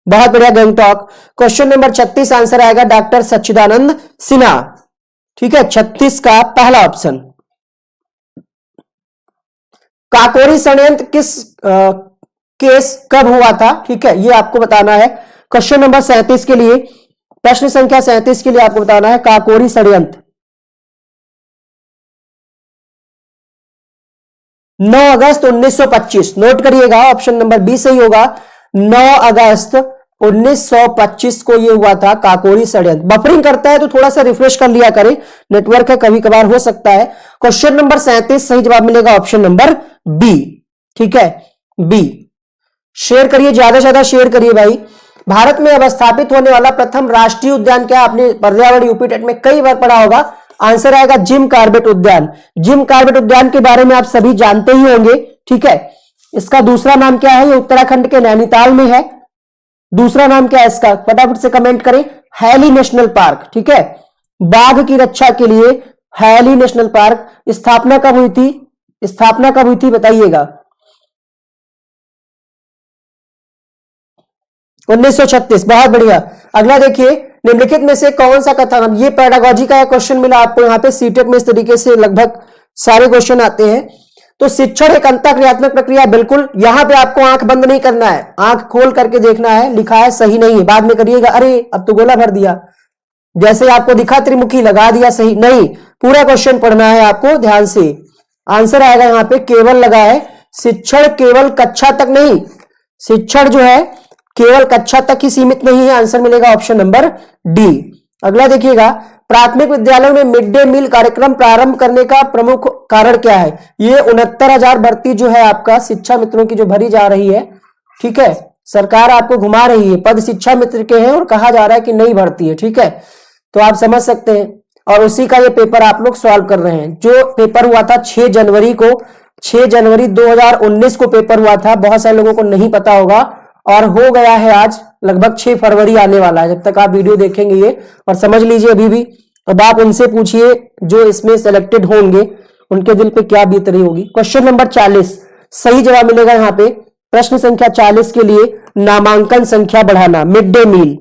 बहुत बढ़िया गैंगटॉक। क्वेश्चन नंबर 36 आंसर आएगा डॉक्टर सच्चिदानंद सिन्हा, ठीक है। 36 का पहला ऑप्शन। काकोरी षड्यंत्र किस केस कब हुआ था? ठीक है, ये आपको बताना है। क्वेश्चन नंबर 37 के लिए, प्रश्न संख्या 37 के लिए आपको बताना है काकोरी षड्यंत्र 9 अगस्त 1925। नोट करिएगा, ऑप्शन नंबर बी सही होगा। 9 अगस्त 1925 को यह हुआ था काकोरी षड्यंत्र। बफरिंग करता है तो थोड़ा सा रिफ्रेश कर लिया करें, नेटवर्क है कभी कभार हो सकता है। क्वेश्चन नंबर 37 सही जवाब मिलेगा ऑप्शन नंबर बी, ठीक है, बी। शेयर करिए, ज्यादा से ज्यादा शेयर करिए भाई। भारत में अवस्थापित होने वाला प्रथम राष्ट्रीय उद्यान क्या? आपने पर्यावरण यूपी टेट में कई बार पढ़ा होगा, आंसर आएगा जिम कॉर्बेट उद्यान। जिम कॉर्बेट उद्यान के बारे में आप सभी जानते ही होंगे, ठीक है। इसका दूसरा नाम क्या है? ये उत्तराखंड के नैनीताल में है। दूसरा नाम क्या है इसका? फटाफट से कमेंट करें। हैली नेशनल पार्क, ठीक है। बाघ की रक्षा के लिए हैली नेशनल पार्क। स्थापना कब हुई थी? स्थापना कब हुई थी बताइएगा। 1936, बहुत बढ़िया। अगला देखिए, निम्नलिखित में से कौन सा कथन, ये पेडागोजी का क्वेश्चन मिला आपको यहाँ पे सीटेट में, इस तरीके से लगभग सारे क्वेश्चन आते हैं। तो शिक्षण एक अंतःक्रियात्मक प्रक्रिया, बिल्कुल। यहां पे आपको आंख बंद नहीं करना है, आंख खोल करके देखना है। लिखा है सही नहीं है, बाद में करिएगा अरे अब तो गोला भर दिया, जैसे आपको दिखा त्रिमुखी लगा दिया, सही नहीं। पूरा क्वेश्चन पढ़ना है आपको ध्यान से। आंसर आएगा यहां पे केवल लगा है। शिक्षण केवल कक्षा तक नहीं, शिक्षण जो है केवल कक्षा तक ही सीमित नहीं है। आंसर मिलेगा ऑप्शन नंबर डी। अगला देखिएगा, प्राथमिक विद्यालयों में मिड डे मील कार्यक्रम प्रारंभ करने का प्रमुख कारण क्या है? ये 69,000 भर्ती जो है आपका शिक्षा मित्रों की जो भरी जा रही है, ठीक है, सरकार आपको घुमा रही है, पद शिक्षा मित्र के हैं और कहा जा रहा है कि नहीं भरती है, ठीक है। तो आप समझ सकते हैं, और उसी का ये पेपर आप लोग सॉल्व कर रहे हैं। जो पेपर हुआ था 6 जनवरी को, 6 जनवरी 2019 को पेपर हुआ था, बहुत सारे लोगों को नहीं पता होगा, और हो गया है आज लगभग 6 फरवरी आने वाला है जब तक आप वीडियो देखेंगे ये, और समझ लीजिए अभी भी। अब आप उनसे पूछिए जो इसमें सेलेक्टेड होंगे, उनके दिल पे क्या बीत रही होगी। क्वेश्चन नंबर 40 सही जवाब मिलेगा यहाँ पे। प्रश्न संख्या 40 के लिए नामांकन संख्या बढ़ाना, मिड डे मील।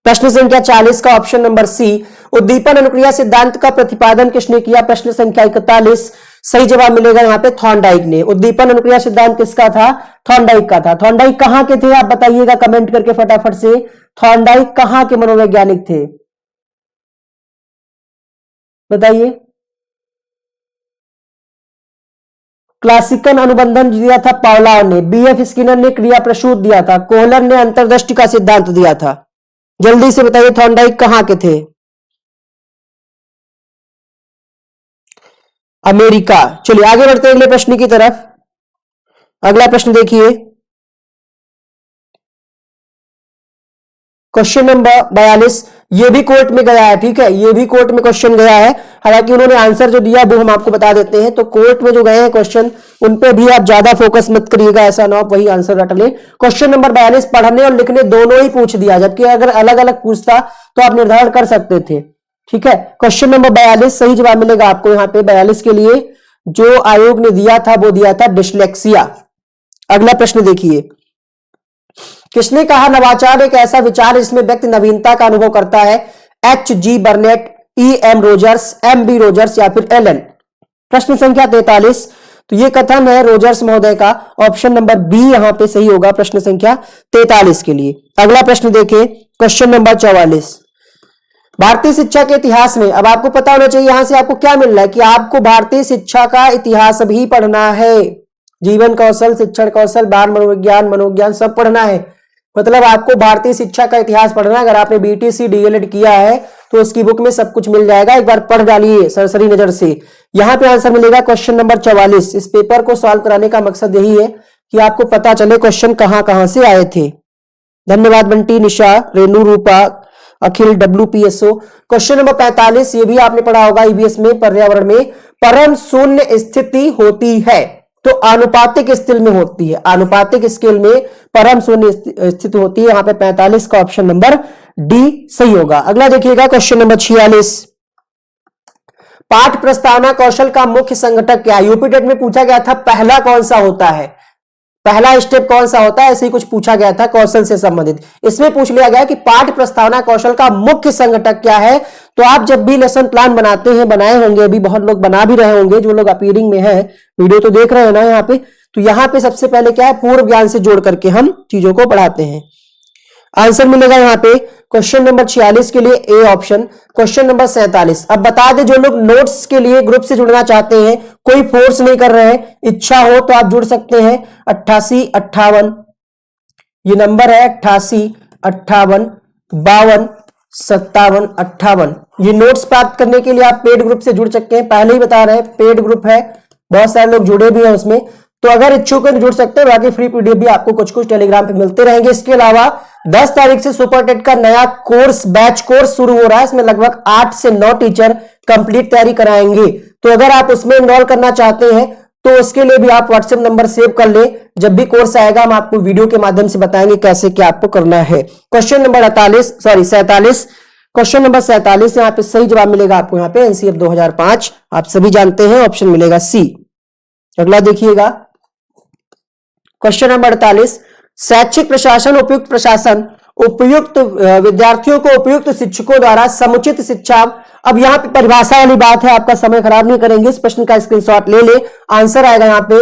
प्रश्न संख्या 40 का ऑप्शन नंबर सी, उद्दीपन अनुक्रिया सिद्धांत का प्रतिपादन किसने किया। प्रश्न संख्या 41 सही जवाब मिलेगा यहाँ पे थॉर्नडाइक ने। उद्दीपन अनुक्रिया सिद्धांत किसका था, थॉर्नडाइक का था। थॉर्नडाइक कहां के थे आप बताइएगा कमेंट करके फटाफट से। थॉर्नडाइक कहां के मनोवैज्ञानिक थे बताइए। क्लासिकल अनुबंधन दिया था पावलोव ने, बीएफ स्किनर ने क्रिया प्रसूत दिया था, कोहलर ने अंतर्दृष्टि का सिद्धांत दिया था। जल्दी से बताइए थॉर्नडाइक कहां के थे। अमेरिका। चलिए आगे बढ़ते हैं अगले प्रश्न की तरफ। अगला प्रश्न देखिए, क्वेश्चन नंबर 42। ये भी कोर्ट में गया है, ठीक है, ये भी कोर्ट में क्वेश्चन गया है। हालांकि उन्होंने आंसर जो दिया वो हम आपको बता देते हैं। तो कोर्ट में जो गए हैं क्वेश्चन, उन पे भी आप ज्यादा फोकस मत करिएगा, ऐसा ना हो वही आंसर रट ले। क्वेश्चन नंबर 42 पढ़ने और लिखने दोनों ही पूछ दिया, जबकि अगर अलग अलग पूछता तो आप निर्धारण कर सकते थे, ठीक है। क्वेश्चन नंबर 42 सही जवाब मिलेगा आपको यहाँ पे। 42 के लिए जो आयोग ने दिया था वो दिया था डिस्लेक्सिया। अगला प्रश्न देखिए, किसने कहा नवाचार एक ऐसा विचार जिसमें व्यक्ति नवीनता का अनुभव करता है। H G Burnett, E M Rogers, M B Rogers या फिर एलन। प्रश्न संख्या 43, तो ये कथन है रोजर्स महोदय का। ऑप्शन नंबर बी यहां पे सही होगा प्रश्न संख्या 43 के लिए। अगला प्रश्न देखिए, क्वेश्चन नंबर 44। भारतीय शिक्षा के इतिहास में, अब आपको पता होना चाहिए यहां से आपको क्या मिल रहा है कि आपको भारतीय शिक्षा का इतिहास भी पढ़ना है। जीवन कौशल, शिक्षण कौशल, बाल मनोविज्ञान, मनोविज्ञान सब पढ़ना है। मतलब आपको भारतीय शिक्षा का इतिहास पढ़ना है। अगर आपने बीटीसी डीएलएड किया है तो उसकी बुक में सब कुछ मिल जाएगा, एक बार पढ़ डालिए सरसरी नजर से। यहां पे आंसर मिलेगा क्वेश्चन नंबर 44। इस पेपर को सॉल्व कराने का मकसद यही है कि आपको पता चले क्वेश्चन कहां कहां से आए थे। धन्यवाद बंटी, निशा, रेनू, रूपा, अखिल, WPSO। क्वेश्चन नंबर 45 ये भी आपने पढ़ा होगा ईवीएस में, पर्यावरण में परम शून्य स्थिति होती है तो आनुपातिक स्केल में होती है। आनुपातिक स्केल में परम शून्य स्थिति होती है। यहां पे 45 का ऑप्शन नंबर डी सही होगा। अगला देखिएगा क्वेश्चन नंबर 46। पाठ प्रस्तावना कौशल का मुख्य संघटक क्या है। यूपी टेट में पूछा गया था पहला कौन सा होता है, पहला स्टेप कौन सा होता है, ऐसे ही कुछ पूछा गया था कौशल से संबंधित। इसमें पूछ लिया गया कि पाठ प्रस्तावना कौशल का मुख्य संघटक क्या है। तो आप जब भी लेसन प्लान बनाते हैं, बनाए होंगे, अभी बहुत लोग बना भी रहे होंगे, जो लोग अपीयरिंग में है, वीडियो तो देख रहे हैं ना यहाँ पे। तो यहाँ पे सबसे पहले क्या है, पूर्व ज्ञान से जोड़ करके हम चीजों को पढ़ाते हैं। आंसर मिलेगा यहाँ पे क्वेश्चन नंबर 46 के लिए ए ऑप्शन। Question number 47। अब बता दें जो लोग नोट्स के लिए ग्रुप से जुड़ना चाहते हैं, कोई फोर्स नहीं कर रहे हैं, इच्छा हो तो आप जुड़ सकते हैं। 88 58 ये नंबर है, 88 58 52 57 58। ये नोट्स प्राप्त करने के लिए आप पेड ग्रुप से जुड़ सकते हैं। पहले ही बता रहे हैं पेड ग्रुप है, बहुत सारे लोग जुड़े भी हैं उसमें। तो अगर इच्छुक है जुड़ सकते हैं। बाकी फ्री पीडीएफ भी आपको कुछ कुछ टेलीग्राम पे मिलते रहेंगे। इसके अलावा 10 तारीख से सुपर टेट का नया कोर्स, बैच कोर्स शुरू हो रहा है। इसमें लगभग 8 से 9 टीचर कंप्लीट तैयारी कराएंगे। तो अगर आप उसमें इनरोल करना चाहते हैं तो उसके लिए भी आप व्हाट्सएप नंबर सेव कर ले। जब भी कोर्स आएगा हम आपको वीडियो के माध्यम से बताएंगे कैसे क्या आपको करना है। Question number 47। क्वेश्चन नंबर 47 यहाँ पे सही जवाब मिलेगा आपको। यहाँ पे एनसीएफ 2005 आप सभी जानते हैं, ऑप्शन मिलेगा सी। अगला देखिएगा क्वेश्चन नंबर 48। शैक्षिक प्रशासन, उपयुक्त प्रशासन, उपयुक्त विद्यार्थियों को उपयुक्त शिक्षकों द्वारा समुचित शिक्षा। अब यहाँ पे परिभाषा वाली बात है, आपका समय खराब नहीं करेंगे, इस प्रश्न का स्क्रीनशॉट ले ले। आंसर आएगा यहाँ पे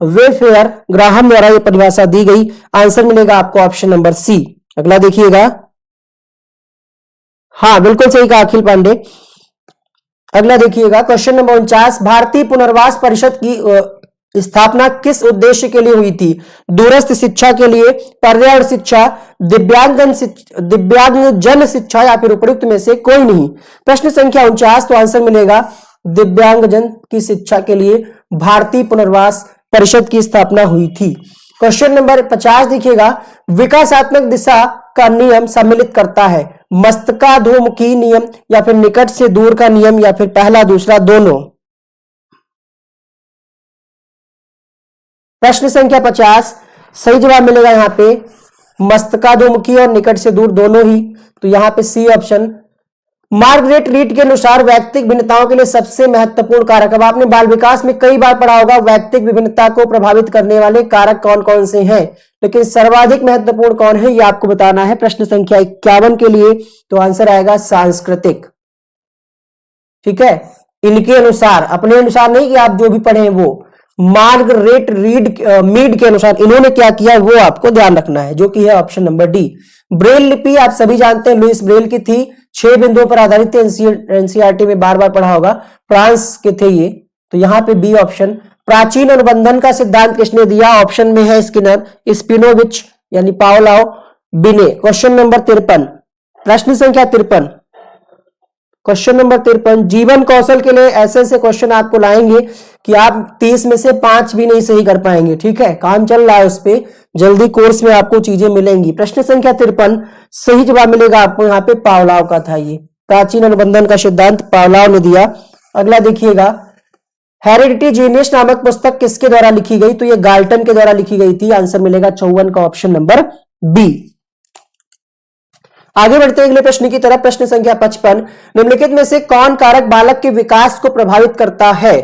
वेलफेयर, ग्राहम द्वारा ये परिभाषा दी गई। आंसर मिलेगा आपको ऑप्शन नंबर सी। अगला देखिएगा, हाँ बिल्कुल सही कहा अखिल पांडे। अगला देखिएगा क्वेश्चन नंबर 49। भारतीय पुनर्वास परिषद की स्थापना किस उद्देश्य के लिए हुई थी। दूरस्थ शिक्षा के लिए, पर्यावरण शिक्षा, दिव्यांगजन शिक्षा या फिर उपयुक्त में से कोई नहीं। प्रश्न संख्या 49, तो आंसर मिलेगा दिव्यांगजन की शिक्षा के लिए भारतीय पुनर्वास परिषद की स्थापना हुई थी। क्वेश्चन नंबर 50 देखिएगा, विकासात्मक दिशा का नियम सम्मिलित करता है मस्तकाधोमुखी नियम या फिर निकट से दूर का नियम या फिर पहला दूसरा दोनों। प्रश्न संख्या 50, सही जवाब मिलेगा यहां पे मस्तकाधोमुखी और निकट से दूर दोनों ही, तो यहां पे सी ऑप्शन। मार्गरेट रीड के अनुसार वैयक्तिक भिन्नताओं के लिए सबसे महत्वपूर्ण कारक, अब आपने बाल विकास में कई बार पढ़ा होगा वैयक्तिक विभिन्नता को प्रभावित करने वाले कारक कौन कौन से हैं, लेकिन सर्वाधिक महत्वपूर्ण कौन है ये आपको बताना है प्रश्न संख्या 51 के लिए। तो आंसर आएगा सांस्कृतिक। ठीक है, इनके अनुसार, अपने अनुसार नहीं कि आप जो भी पढ़े वो, मार्गरेट मीड के अनुसार इन्होंने क्या किया वो आपको ध्यान रखना है, जो कि है ऑप्शन नंबर डी। ब्रेल लिपि आप सभी जानते हैं लुइस ब्रेल की थी, 6 बिंदुओं पर आधारित थे, एनसीईआरटी में बार बार पढ़ा होगा, फ्रांस के थे ये, तो यहां पे बी ऑप्शन। प्राचीन अनुबंधन का सिद्धांत किसने दिया, ऑप्शन में है स्किनर, स्पिनोविच यानी पाओलाओ बिने। क्वेश्चन नंबर 53, प्रश्न संख्या 53, क्वेश्चन नंबर 53, जीवन कौशल के लिए ऐसे ऐसे क्वेश्चन आपको लाएंगे कि आप 30 में से 5 भी नहीं सही कर पाएंगे। ठीक है, काम चल रहा है उस पे, जल्दी कोर्स में आपको चीजें मिलेंगी। प्रश्न संख्या 53, सही जवाब मिलेगा आपको यहाँ पे पावलाव का था, ये प्राचीन अनुबंधन का सिद्धांत पावलाव ने दिया। अगला देखिएगा, हेरिडिटी जीनियस नामक पुस्तक किसके द्वारा लिखी गई, तो ये गाल्टन के द्वारा लिखी गई थी। आंसर मिलेगा 54 का ऑप्शन नंबर बी। आगे बढ़ते हैं अगले प्रश्न की तरफ। प्रश्न संख्या 55, निम्नलिखित में से कौन कारक बालक के विकास को प्रभावित करता है,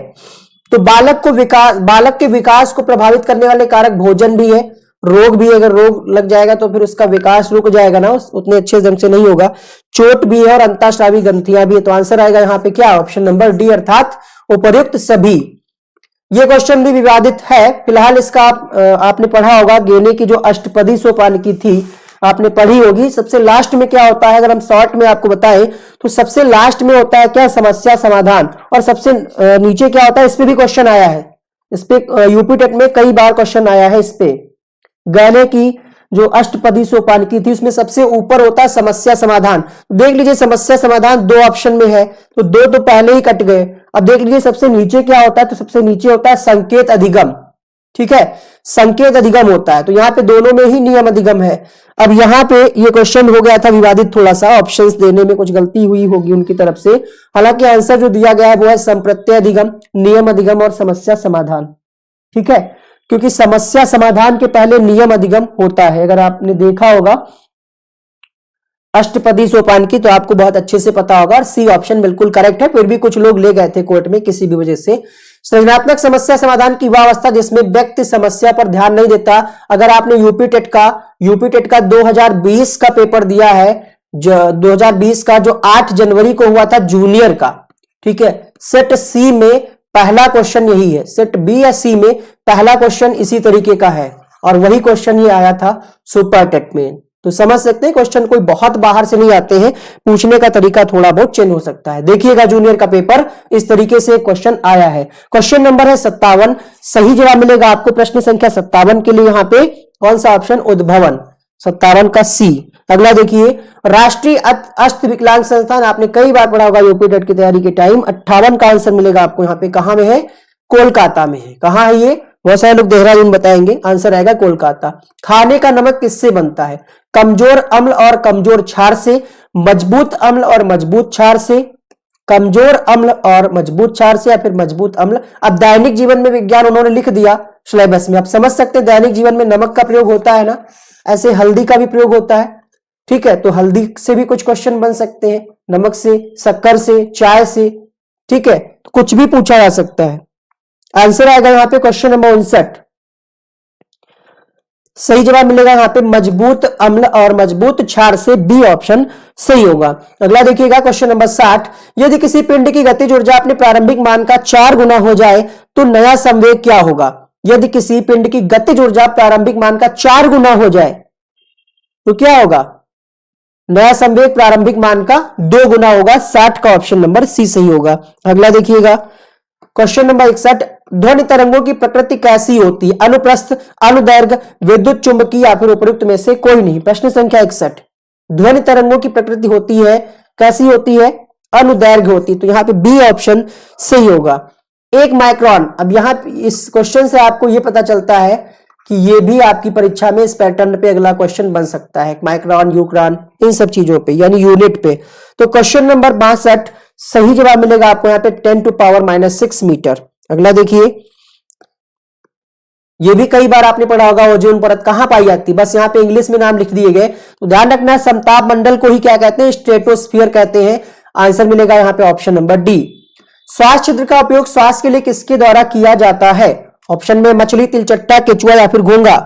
तो बालक के विकास को प्रभावित करने वाले कारक भोजन भी है, रोग भी, अगर रोग लग जाएगा तो फिर उसका विकास रुक जाएगा ना, उतने अच्छे ढंग से नहीं होगा, चोट भी है और अंतःस्रावी ग्रंथियां भी है। तो आंसर आएगा यहाँ पे क्या, ऑप्शन नंबर डी अर्थात उपर्युक्त सभी। ये क्वेश्चन भी विवादित है, फिलहाल इसका आपने पढ़ा होगा, गेने की जो अष्टपदी सोपान की थी आपने पढ़ी होगी। सबसे लास्ट में क्या होता है, अगर हम शॉर्ट में आपको बताएं तो सबसे लास्ट में होता है क्या, समस्या समाधान, और सबसे नीचे क्या होता है, इस पे भी क्वेश्चन आया है, इस पे यूपी टेट में कई बार क्वेश्चन आया है। इस पे गहने की जो अष्टपदी सोपान की थी उसमें सबसे ऊपर होता है समस्या समाधान। देख लीजिए समस्या समाधान 2 ऑप्शन में है, तो 2 तो पहले ही कट गए। अब देख लीजिए सबसे नीचे क्या होता है, तो सबसे नीचे होता है संकेत अधिगम। ठीक है, संकेत अधिगम होता है, तो यहाँ पे दोनों में ही नियम अधिगम है। अब यहाँ पे ये क्वेश्चन हो गया था विवादित, थोड़ा सा ऑप्शंस देने में कुछ गलती हुई होगी उनकी तरफ से, हालांकि आंसर जो दिया गया है वो है संप्रत्यय अधिगम, नियम अधिगम और समस्या समाधान। ठीक है, क्योंकि समस्या समाधान के पहले नियम अधिगम होता है। अगर आपने देखा होगा अष्टपदी सोपान की तो आपको बहुत अच्छे से पता होगा, और सी ऑप्शन बिल्कुल करेक्ट है। फिर भी कुछ लोग ले गए थे कोर्ट में किसी भी वजह से। सृजनात्मक समस्या समाधान की वह अवस्था जिसमें व्यक्ति समस्या पर ध्यान नहीं देता। अगर आपने यूपी टेट का 2020 का पेपर दिया है, 2020 का जो 8 जनवरी को हुआ था जूनियर का, ठीक है, सेट सी में पहला क्वेश्चन यही है, सेट बी या सी में पहला क्वेश्चन इसी तरीके का है, और वही क्वेश्चन ये आया था सुपर टेट में। तो समझ सकते हैं क्वेश्चन कोई बहुत बाहर से नहीं आते हैं, पूछने का तरीका थोड़ा बहुत चेंज हो सकता है। देखिएगा जूनियर का पेपर इस तरीके से क्वेश्चन आया है। क्वेश्चन नंबर है 57, सही जवाब मिलेगा आपको प्रश्न संख्या 57 के लिए यहाँ पे कौन सा ऑप्शन, उद्भवन, 57 का सी। अगला देखिए, राष्ट्रीय अस्त विकलांग संस्थान आपने कई बार पढ़ा होगा यूपी टेट की तैयारी के टाइम, 58 का आंसर मिलेगा आपको यहाँ पे। कहां में है, कोलकाता में है। कहां है ये, बहुत सारे लोग देहरादून बताएंगे, आंसर आएगा कोलकाता। खाने का नमक किससे बनता है, कमजोर अम्ल और कमजोर क्षार से, मजबूत अम्ल और मजबूत क्षार से, कमजोर अम्ल और मजबूत क्षार से, या फिर मजबूत अम्ल। अब दैनिक जीवन में विज्ञान उन्होंने लिख दिया सिलेबस में, आप समझ सकते हैं दैनिक जीवन में नमक का प्रयोग होता है ना, ऐसे हल्दी का भी प्रयोग होता है। ठीक है, तो हल्दी से भी कुछ क्वेश्चन बन सकते हैं, नमक से, शक्कर से, चाय से। ठीक है, तो कुछ भी पूछा जा सकता है। आंसर आएगा यहां पे क्वेश्चन नंबर 59, सही जवाब मिलेगा यहां पे मजबूत अम्ल और मजबूत क्षार से, बी ऑप्शन सही होगा। अगला देखिएगा क्वेश्चन नंबर 60, यदि किसी पिंड की गतिज ऊर्जा अपने प्रारंभिक मान का 4 गुना हो जाए तो नया संवेग क्या होगा। यदि किसी पिंड की गतिज ऊर्जा प्रारंभिक मान का 4 गुना हो जाए तो क्या होगा, नया संवेग प्रारंभिक मान का 2 गुना होगा। 60 का ऑप्शन नंबर सी सही होगा। अगला देखिएगा क्वेश्चन नंबर 61, ध्वनि तरंगों की प्रकृति कैसी होती है, अनुप्रस्थ, अनुदैर्घ्य, विद्युत चुंबकीय या फिर उपयुक्त में से कोई नहीं। प्रश्न संख्या 61, ध्वनि तरंगों की प्रकृति होती है, कैसी होती है, अनुदैर्घ्य होती है, तो यहां पे बी ऑप्शन सही होगा। 1 माइक्रोन, अब यहां इस क्वेश्चन से आपको यह पता चलता है कि ये भी आपकी परीक्षा में इस पैटर्न पे अगला क्वेश्चन बन सकता है, माइक्रोन, यूक्रान, इन सब चीजों पे, यानी यूनिट पे। तो क्वेश्चन नंबर 62 सही जवाब मिलेगा आपको यहाँ पे 10⁻⁻6 मीटर। अगला देखिए, ये भी कई बार आपने पढ़ा होगा, ओजोन परत कहां पाई जाती है, बस यहाँ पे इंग्लिश में नाम लिख दिए गए, तो ध्यान रखना समताप मंडल को ही क्या कहते हैं, स्ट्रेटोस्फीयर कहते हैं। आंसर मिलेगा यहाँ पे ऑप्शन नंबर डी। श्वास छिद्र का उपयोग श्वास के लिए किसके द्वारा किया जाता है? ऑप्शन में मछली, तिलचट्टा, केचुआ या फिर घोंगा।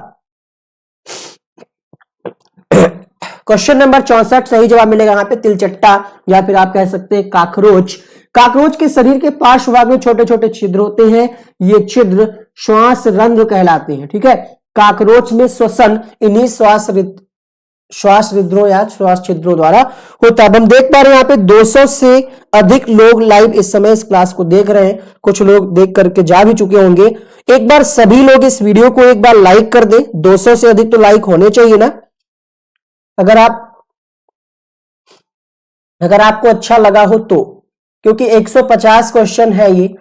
क्वेश्चन नंबर 64 सही जवाब मिलेगा यहाँ पे तिलचट्टा, या फिर आप कह सकते हैं काकरोच। काकरोच के शरीर के पार्श्व भाग में छोटे छोटे छिद्र होते हैं, ये छिद्र श्वास रंध्र कहलाते हैं। ठीक है, काकरोच में श्वसन इन्हीं श्वास रिद्रों या श्वास छिद्रों द्वारा होता है। हम देख पा रहे हैं यहाँ पे 200 से अधिक लोग लाइव इस समय इस क्लास को देख रहे हैं, कुछ लोग देख करके जा भी चुके होंगे। एक बार सभी लोग इस वीडियो को एक बार लाइक कर दें, 200 से अधिक तो लाइक होने चाहिए ना। अगर आपको अच्छा लगा हो तो, क्योंकि 150 क्वेश्चन है ये,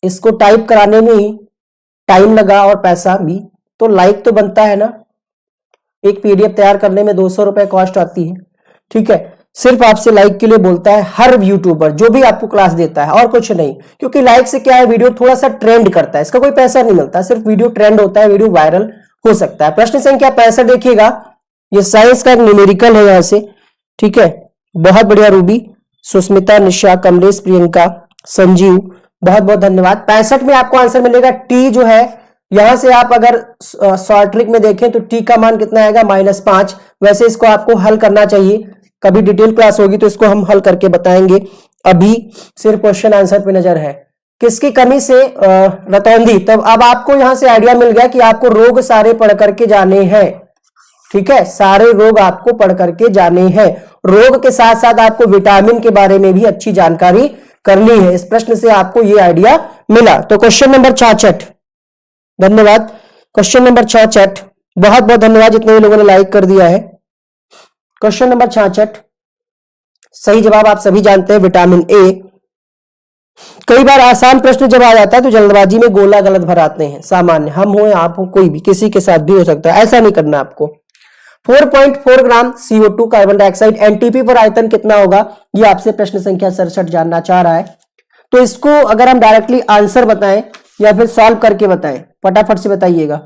इसको टाइप कराने में ही टाइम लगा और पैसा भी, तो लाइक तो बनता है ना। एक पीडीएफ तैयार करने में 200 रुपए कॉस्ट आती है। ठीक है, सिर्फ आपसे लाइक के लिए बोलता है हर यूट्यूबर जो भी आपको क्लास देता है, और कुछ नहीं। क्योंकि लाइक से क्या है, वीडियो थोड़ा सा ट्रेंड करता है, इसका कोई पैसा नहीं मिलता, सिर्फ वीडियो ट्रेंड होता है, वीडियो वायरल हो सकता है। प्रश्न संख्या 65 देखिएगा, ये साइंस का एक न्यूमेरिकल है यहां से। ठीक है, बहुत बढ़िया रूबी, सुस्मिता, निशा, कमलेश, प्रियंका, संजीव, बहुत बहुत धन्यवाद। 65 में आपको आंसर मिलेगा टी जो है, यहां से आप अगर शॉर्ट ट्रिक में देखें तो टी का मान कितना आएगा, -5। वैसे इसको आपको हल करना चाहिए, कभी डिटेल क्लास होगी तो इसको हम हल करके बताएंगे, अभी सिर्फ क्वेश्चन आंसर पे नजर है। किसकी कमी से रतौंधी, तब अब आपको यहां से आइडिया मिल गया कि आपको रोग सारे पढ़ करके जाने हैं। ठीक है, सारे रोग आपको पढ़ करके जाने हैं। रोग के साथ साथ आपको विटामिन के बारे में भी अच्छी जानकारी करनी है। इस प्रश्न से आपको ये आइडिया मिला। तो क्वेश्चन नंबर 66, धन्यवाद। क्वेश्चन नंबर 66, बहुत बहुत धन्यवाद जितने भी लोगों ने लाइक कर दिया है। क्वेश्चन नंबर 66 सही जवाब आप सभी जानते हैं, विटामिन ए। कई बार आसान प्रश्न जब आ जाता है तो जल्दबाजी में गोला गलत भराते हैं, सामान्य, हम हो या आप हो, कोई भी, किसी के साथ भी हो सकता है, ऐसा नहीं करना आपको। 4.4 ग्राम CO2 कार्बन डाइऑक्साइड, एनटीपी पर आयतन कितना होगा, ये आपसे प्रश्न संख्या 67 जानना चाह रहा है। तो इसको अगर हम डायरेक्टली आंसर बताएं या फिर सॉल्व करके बताएं, फटाफट से बताइएगा।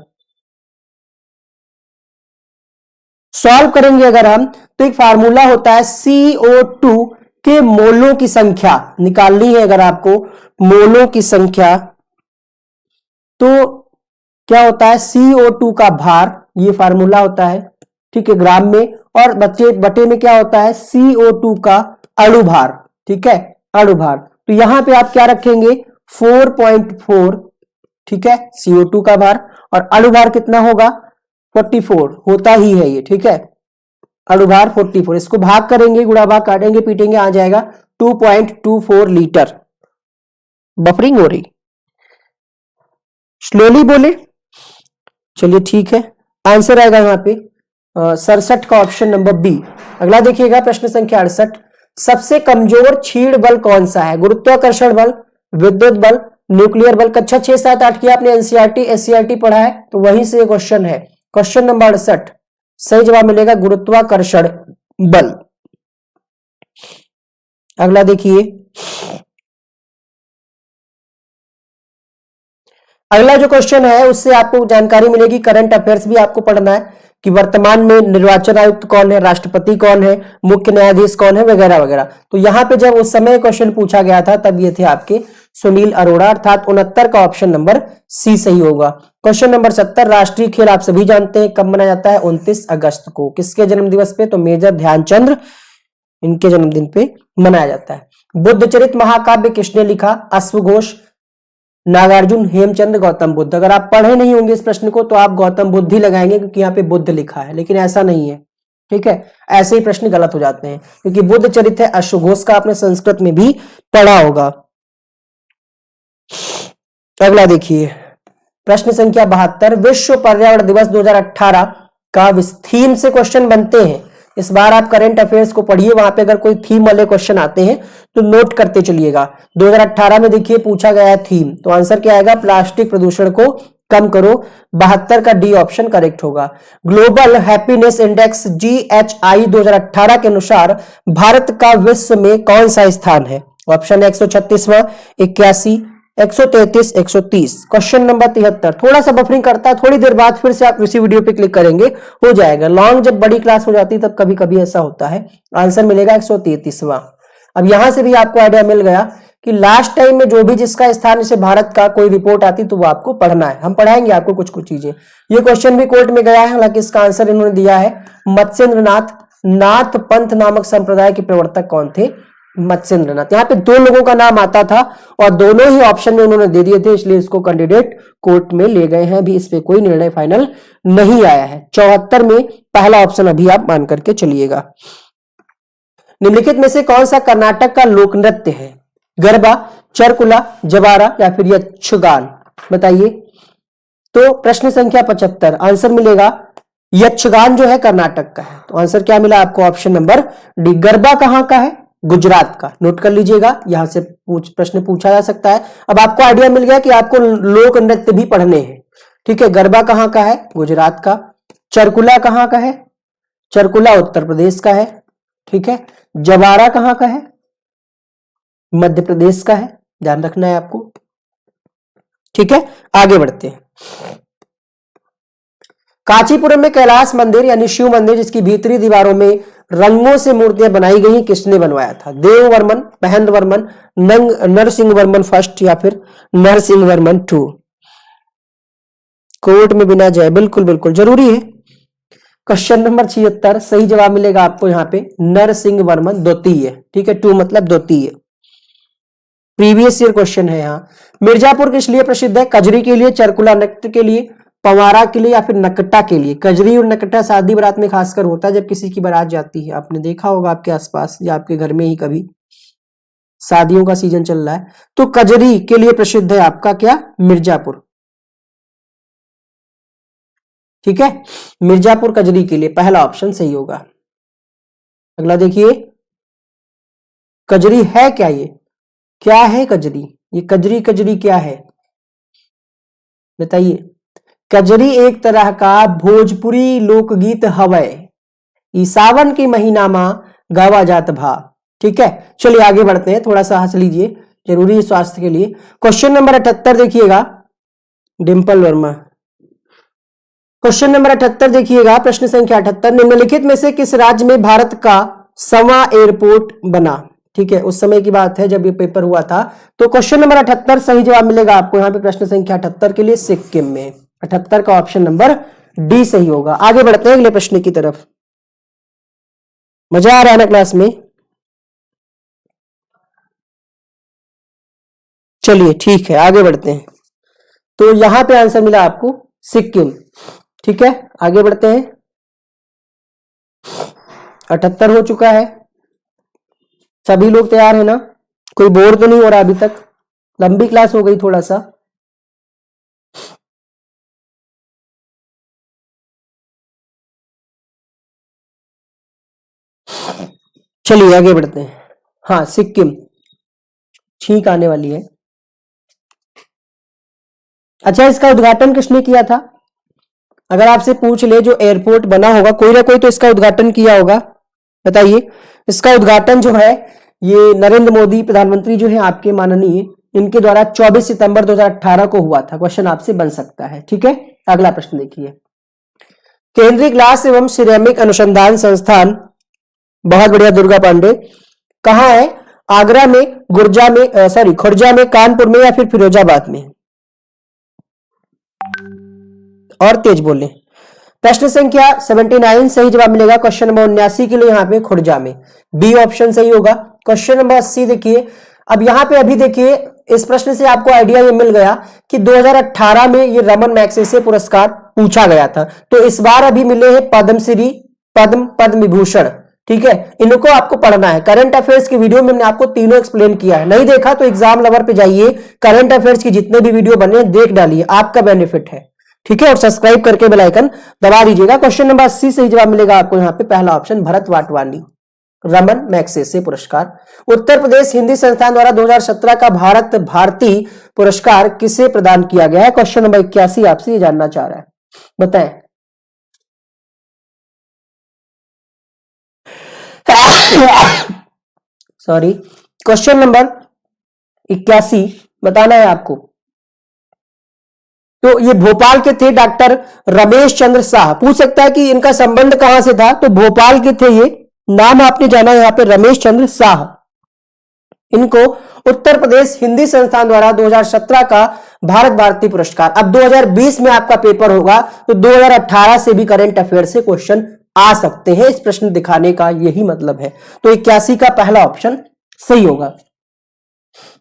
सॉल्व करेंगे अगर हम, तो एक फार्मूला होता है CO2 के मोलों की संख्या निकालनी है। अगर आपको मोलों की संख्या, तो क्या होता है, CO2 का भार, ये फार्मूला होता है। ठीक है, ग्राम में, और बटे में क्या होता है, CO2 का अणुभार। ठीक है, अणुभार। तो यहां पे आप क्या रखेंगे, 4.4। ठीक है, CO2 का भार, और अणुभार कितना होगा, 44 होता ही है ये। ठीक है, अणुभार 44, इसको भाग करेंगे, गुणा भाग काटेंगे पीटेंगे, आ जाएगा 2.24 लीटर। बफरिंग हो रही, स्लोली बोले, चलिए ठीक है। आंसर आएगा यहां पे 67 का ऑप्शन नंबर बी। अगला देखिएगा, प्रश्न संख्या 68, सबसे कमजोर क्षीण बल कौन सा है, गुरुत्वाकर्षण बल, विद्युत बल, न्यूक्लियर बल। कक्षा 6, 7, 8 की आपने एनसीईआरटी एससीईआरटी पढ़ा है, तो वहीं से क्वेश्चन है। क्वेश्चन नंबर 68 सही जवाब मिलेगा गुरुत्वाकर्षण बल। अगला देखिए, अगला जो क्वेश्चन है उससे आपको जानकारी मिलेगी, करंट अफेयर्स भी आपको पढ़ना है कि वर्तमान में निर्वाचन आयुक्त कौन है, राष्ट्रपति कौन है, मुख्य न्यायाधीश कौन है, वगैरह वगैरह। तो यहां पे जब उस समय क्वेश्चन पूछा गया था तब ये थे आपके सुनील अरोड़ा, अर्थात 69 का ऑप्शन नंबर सी सही होगा। क्वेश्चन नंबर 70, राष्ट्रीय खेल आप सभी जानते हैं कब मनाया जाता है, 29 अगस्त को। किसके जन्म दिवस पे, तो मेजर ध्यानचंद, इनके जन्मदिन पे मनाया जाता है। बुद्ध चरित महाकाव्य किसने लिखा, अश्वघोष, नागार्जुन, हेमचंद, गौतम बुद्ध। अगर आप पढ़े नहीं होंगे इस प्रश्न को तो आप गौतम बुद्ध ही लगाएंगे, क्योंकि यहाँ पे बुद्ध लिखा है, लेकिन ऐसा नहीं है। ठीक है, ऐसे ही प्रश्न गलत हो जाते हैं, क्योंकि बुद्ध चरित है अश्वघोष का, आपने संस्कृत में भी पढ़ा होगा। अगला देखिए, प्रश्न संख्या 72, विश्व पर्यावरण दिवस 2018 का थीम से क्वेश्चन बनते हैं। इस बार आप करंट अफेयर्स को पढ़िए, वहां पे अगर कोई थीम वाले क्वेश्चन आते हैं तो नोट करते चलिएगा। 2018 में देखिए पूछा गया है थीम, तो आंसर क्या आएगा, प्लास्टिक प्रदूषण को कम करो, 72 का डी ऑप्शन करेक्ट होगा। ग्लोबल हैप्पीनेस इंडेक्स GHI 2018 के अनुसार भारत का विश्व में कौन सा स्थान है? ऑप्शन 136वां, 81, 133, 130। क्वेश्चन नंबर 73 थोड़ा सा बफरिंग करता है, थोड़ी देर बाद फिर से आप इसी वीडियो पे क्लिक करेंगे, हो जाएगा। लॉन्ग जब बड़ी क्लास हो जाती है तब कभी कभी ऐसा होता है। आंसर मिलेगा 133वां। अब यहां से भी आपको आइडिया मिल गया कि लास्ट टाइम में जो भी जिसका स्थान जैसे भारत का कोई रिपोर्ट आती तो वो आपको पढ़ना है। हम पढ़ाएंगे आपको कुछ कुछ चीजें। ये क्वेश्चन भी कोर्ट में गया है, हालांकि इसका आंसर इन्होंने दिया है मत्स्येंद्रनाथ। नाथ पंथ नामक संप्रदाय के प्रवर्तक कौन थे? मत्स्येंद्रनाथ। यहाँ पे दो लोगों का नाम आता था और दोनों ही ऑप्शन में उन्होंने दे दिए थे, इसलिए इसको कैंडिडेट कोर्ट में ले गए हैं। अभी इस पे कोई निर्णय फाइनल नहीं आया है। 74 में पहला ऑप्शन अभी आप मान करके चलिएगा। निम्नलिखित में से कौन सा कर्नाटक का लोक नृत्य है? गरबा, चरकुला, जबारा या फिर यक्षगान? बताइए। तो प्रश्न संख्या 75 आंसर मिलेगा यक्षगान जो है कर्नाटक का है। तो आंसर क्या मिला आपको? Option number D. गरबा कहां का है? गुजरात का। नोट कर लीजिएगा, यहां से प्रश्न पूछा जा सकता है। अब आपको आइडिया मिल गया कि आपको लोक नृत्य भी पढ़ने हैं। ठीक है, गरबा कहां का है? गुजरात का। चरकुला कहां का है? चरकुला उत्तर प्रदेश का है। ठीक है, जबारा कहां का है? मध्य प्रदेश का है, ध्यान रखना है आपको। ठीक है, आगे बढ़ते हैं। कांचीपुरम में कैलाश मंदिर यानी शिव मंदिर जिसकी भीतरी दीवारों में रंगों से मूर्तियां बनाई गई, किसने बनवाया था? देववर्मन, महेंद्र वर्मन, नरसिंह वर्मन फर्स्ट या फिर नरसिंह वर्मन 2? कोर्ट में बिना जाए, बिल्कुल बिल्कुल जरूरी है। क्वेश्चन नंबर 76 सही जवाब मिलेगा आपको यहाँ पे नरसिंह वर्मन द्वितीय। ठीक है, 2 मतलब द्वितीय। प्रीवियस ईयर क्वेश्चन है यहाँ। मिर्जापुर किस लिए प्रसिद्ध है? कजरी के लिए, चरकुला नृत्य के लिए, पंवारा के लिए या फिर नकटा के लिए? कजरी और नकटा शादी बारात में खासकर होता है, जब किसी की बारात जाती है। आपने देखा होगा आपके आसपास या आपके घर में ही कभी, शादियों का सीजन चल रहा है। तो कजरी के लिए प्रसिद्ध है आपका क्या? मिर्जापुर। ठीक है, मिर्जापुर कजरी के लिए पहला ऑप्शन सही होगा। अगला देखिए, कजरी है क्या? ये क्या है कजरी? ये कजरी कजरी क्या है बताइए। कजरी एक तरह का भोजपुरी लोकगीत हवै, ई सावन के महीना में गावा जात भा। ठीक है, चलिए आगे बढ़ते हैं, थोड़ा सा हंस लीजिए, जरूरी है स्वास्थ्य के लिए। क्वेश्चन नंबर 78 देखिएगा, डिंपल वर्मा। क्वेश्चन नंबर 78 देखिएगा, प्रश्न संख्या 78 निम्नलिखित में से किस राज्य में भारत का 1वां एयरपोर्ट बना? ठीक है, उस समय की बात है जब ये पेपर हुआ था। तो क्वेश्चन नंबर 78 सही जवाब मिलेगा आपको यहाँ पे प्रश्न संख्या 78 के लिए सिक्किम में। 78 का ऑप्शन नंबर डी सही होगा। आगे बढ़ते हैं अगले प्रश्न की तरफ। मजा आ रहा है ना क्लास में? चलिए ठीक है, आगे बढ़ते हैं। तो यहां पे आंसर मिला आपको सिक्किम। ठीक है, आगे बढ़ते हैं। 78 हो चुका है। सभी लोग तैयार है ना? कोई बोर तो नहीं हो रहा अभी तक? लंबी क्लास हो गई थोड़ा सा। चलिए आगे बढ़ते हैं। हाँ, सिक्किम छींक आने वाली है। अच्छा, इसका उद्घाटन किसने किया था? अगर आपसे पूछ ले जो एयरपोर्ट बना होगा, कोई ना कोई तो इसका उद्घाटन किया होगा, बताइए। इसका उद्घाटन जो है ये नरेंद्र मोदी प्रधानमंत्री जो है आपके माननीय, इनके द्वारा 24 सितंबर 2018 को हुआ था। क्वेश्चन आपसे बन सकता है। ठीक है, अगला प्रश्न देखिए। केंद्रीय ग्लास एवं सिरेमिक अनुसंधान संस्थान, बहुत बढ़िया दुर्गा पांडे, कहां है? आगरा में, खुर्जा में, कानपुर में या फिर फिरोजाबाद में? और तेज बोले। प्रश्न संख्या 79 सही जवाब मिलेगा क्वेश्चन नंबर 79 के लिए यहाँ पे खुर्जा में, बी ऑप्शन सही होगा। क्वेश्चन नंबर 80 देखिए। अब यहाँ पे अभी देखिए, इस प्रश्न से आपको आइडिया ये मिल गया कि 2018 में ये रमन मैग्सेसे पुरस्कार पूछा गया था। तो इस बार अभी मिले हैं पद्मश्री, पद्म विभूषण। ठीक है, इनको आपको पढ़ना है। करंट अफेयर्स की वीडियो में मैंने आपको तीनों एक्सप्लेन किया है, नहीं देखा तो एग्जाम लवर पे जाइए, करंट अफेयर्स की जितने भी वीडियो बने देख डालिए, आपका बेनिफिट है। ठीक है, और सब्सक्राइब करके बेल आइकन दबा दीजिएगा। क्वेश्चन नंबर 80 सही जवाब मिलेगा आपको यहाँ पे पहला ऑप्शन भरत वाटवानी। रमन मैग्सेसे पुरस्कार। उत्तर प्रदेश हिंदी संस्थान द्वारा 2017 का भारत भारती पुरस्कार किसे प्रदान किया गया है? क्वेश्चन नंबर 81 आपसे ये जानना चाह रहा है, बताएं। सॉरी, क्वेश्चन नंबर 81 बताना है आपको। तो ये भोपाल के थे डॉक्टर रमेश चंद्र शाह। पूछ सकता है कि इनका संबंध कहां से था, तो भोपाल के थे ये। नाम आपने जाना यहां पे रमेश चंद्र शाह। इनको उत्तर प्रदेश हिंदी संस्थान द्वारा 2017 का भारत भारती पुरस्कार। अब 2020 में आपका पेपर होगा तो 2018 से भी करंट अफेयर से क्वेश्चन आ सकते हैं। इस प्रश्न दिखाने का यही मतलब है। तो 81 का पहला ऑप्शन सही होगा।